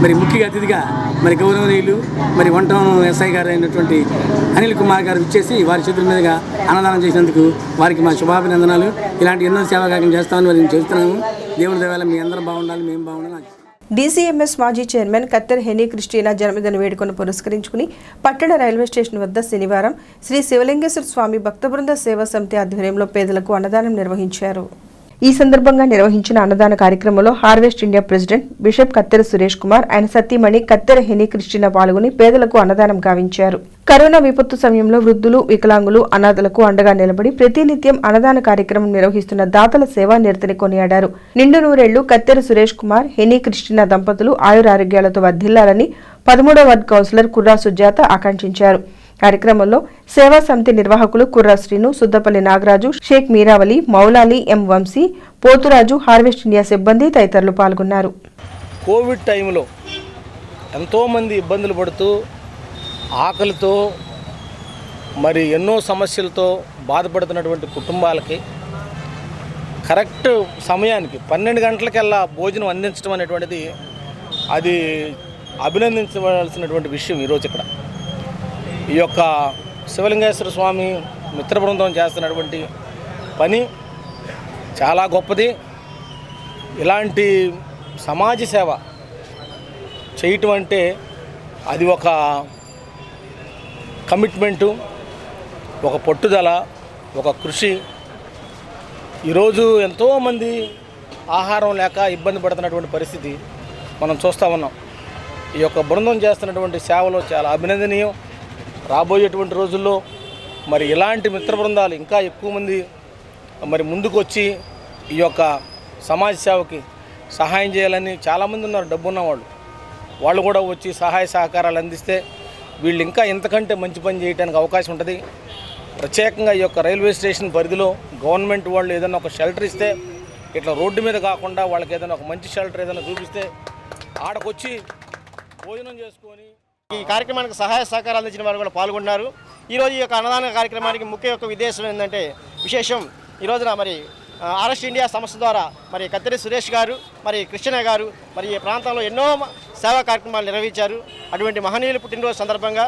మరి ముఖ్య అతిథిగా మరి గౌరవనీయులు మరి వంటవనం ఎస్ఐ గారు అయినటువంటి అనిల్ కుమార్ గారు ఇచ్చేసి వారి చేతుల మీదుగా అన్నదానం చేసినందుకు వారికి మా శుభాభినందనాలు. ఇలాంటి ఎన్నో సేవా కార్యక్రమం చేస్తామని మరి నేను చెబుతున్నాము. దేవుడి దేవాల మీ అందరూ బాగుండాలి, మేము బాగుండాలి. డీసీఎంఎస్ మాజీ చైర్మన్ కత్తెర హెనీ క్రిస్టినా జన్మదిన వేడుకను పురస్కరించుకుని పట్టణ రైల్వే స్టేషన్ వద్ద శనివారం శ్రీ శివలింగేశ్వర స్వామి భక్త బృంద సేవా సమితి ఆధ్వర్యంలో పేదలకు అన్నదానం నిర్వహించారు. ఈ సందర్భంగా నిర్వహించిన అన్నదాన కార్యక్రమంలో హార్వెస్ట్ ఇండియా ప్రెసిడెంట్ బిషప్ కత్తెర సురేష్ కుమార్, ఆయన సతీమణి కత్తెర హెనీ క్రిస్టినా పాల్గొని పేదలకు అన్నదానం గావించారు. కరోనా విపత్తు సమయంలో వృద్ధులు, వికలాంగులు, అనాథలకు అండగా నిలబడి ప్రతినిత్యం అన్నదాన కార్యక్రమం నిర్వహిస్తున్న దాతల సేవా నిరతిని కొనియాడారు. నిండు నూరేళ్లు కత్తెర సురేష్ కుమార్, హెనీ క్రిస్టినా దంపతులు ఆయురారోగ్యాలతో వర్ధిల్లాలని 13వ వార్డు కౌన్సిలర్ కుర్రా సుజాత ఆకాంక్షించారు. కార్యక్రమంలో సేవా సమితి నిర్వాహకులు కుర్రా శ్రీను, సుద్దపల్లి నాగరాజు, షేక్ మీరావలి, మౌలాలి, ఎం వంశీ, పోతురాజు, హార్వెస్ట్ ఇండియా సిబ్బంది తదితరులు పాల్గొన్నారు. కోవిడ్ టైంలో ఎంతోమంది ఇబ్బందులు పడుతూ ఆకలితో మరి ఎన్నో సమస్యలతో బాధపడుతున్నటువంటి కుటుంబాలకి కరెక్ట్ సమయానికి 12 గంటలకల్లా భోజనం అందించడం అనేటువంటిది అది అభినందించవలసినటువంటి విషయం. ఈరోజు ఇక్కడ ఈ యొక్క శివలింగేశ్వర స్వామి మిత్ర బృందం చేస్తున్నటువంటి పని చాలా గొప్పది. ఇలాంటి సమాజ సేవ చేయటం అంటే అది ఒక కమిట్మెంటు, ఒక పట్టుదల, ఒక కృషి. ఈరోజు ఎంతోమంది ఆహారం లేక ఇబ్బంది పడుతున్నటువంటి పరిస్థితి మనం చూస్తూ ఉన్నాం. ఈ యొక్క బృందం చేస్తున్నటువంటి సేవలు చాలా అభినందనీయం. రాబోయేటువంటి రోజుల్లో మరి ఇలాంటి మిత్ర బృందాలు ఇంకా ఎక్కువ మంది మరి ముందుకు వచ్చి ఈ యొక్క సమాజ సేవకి సహాయం చేయాలని చాలామంది ఉన్నారు. డబ్బున్న వాళ్ళు కూడా వచ్చి సహాయ సహకారాలు అందిస్తే వీళ్ళు ఇంకా ఇంతకంటే మంచి పని చేయడానికి అవకాశం ఉంటుంది. ప్రత్యేకంగా ఈ యొక్క రైల్వే స్టేషన్ పరిధిలో గవర్నమెంట్ వాళ్ళు ఏదైనా ఒక షెల్టర్ ఇస్తే, ఇట్లా రోడ్డు మీద కాకుండా వాళ్ళకి ఏదైనా ఒక మంచి షెల్టర్ ఏదైనా చూపిస్తే ఆడకొచ్చి భోజనం చేసుకొని ఈ కార్యక్రమానికి సహాయ సహకారాలు అందించిన వారు కూడా పాల్గొన్నారు. ఈరోజు ఈ యొక్క అన్నదాన కార్యక్రమానికి ముఖ్య ఉద్దేశం ఏంటంటే విశేషం ఈ రోజున మరి హార్వెస్ట్ ఇండియా సంస్థ ద్వారా మరి కత్తెర సురేష్ గారు, మరి కృష్ణ గారు మరి ఈ ప్రాంతంలో ఎన్నో సేవా కార్యక్రమాలు నిర్వహించారు. అటువంటి మహనీయులు పుట్టినరోజు సందర్భంగా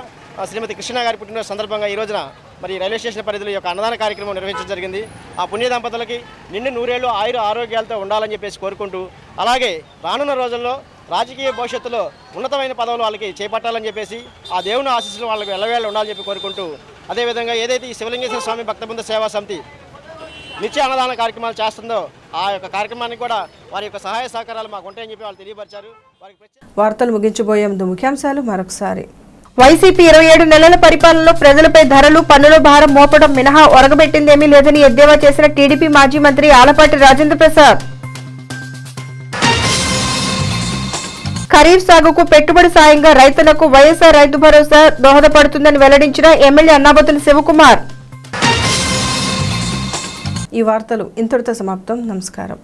శ్రీమతి కృష్ణ గారి పుట్టినరోజు సందర్భంగా ఈ రోజున మరి రైల్వే స్టేషన్ పరిధిలో ఈ యొక్క అన్నదాన కార్యక్రమం నిర్వహించడం జరిగింది. ఆ పుణ్య దంపతులకి నిండు నూరేళ్లు ఆరోగ్యాలతో ఉండాలని చెప్పేసి కోరుకుంటూ, అలాగే రానున్న రోజుల్లో రాజకీయ భవిష్యత్తులో ఉన్నతమైన పదవులు వాళ్ళకి చేపట్టాలని చెప్పేసి ఆ దేవుని ఆశీస్సులు వాళ్ళకి ఎల్లవేళ ఉండాలని చెప్పి కోరుకుంటూ, అదేవిధంగా ఏదైతే ఈ శివలింగేశ్వర స్వామి భక్త బృంద సేవా సమితి నిత్య అన్నదాన కార్యక్రమాలు చేస్తుందో ఆ యొక్క కార్యక్రమానికి కూడా వారి యొక్క సహాయ సహకారాలు మాకు ఉంటాయని చెప్పి వాళ్ళు తెలియపరిచారు. వార్తలు ముగించబోయే ముందు ముఖ్యాంశాలు మరొకసారి. వైసీపీ 27 నెలల పరిపాలనలో ప్రజలపై ధరలు, పన్నుల భారం మోపడం మినహా ఒరగబెట్టిందేమీ లేదని ఎద్దేవా చేసిన టీడీపీ మాజీ మంత్రి ఆలపాటి రాజేంద్ర ప్రసాద్. ఖరీఫ్ సాగుకు పెట్టుబడి సాయంగా రైతులకు వైఎస్ఆర్ రైతు భరోసా దోహదపడుతుందని వెల్లడించిన ఎమ్మెల్యే అన్నాబతుని శివకుమార్. ఈ వార్తలు ఇంతటితో సమాప్తం. నమస్కారం.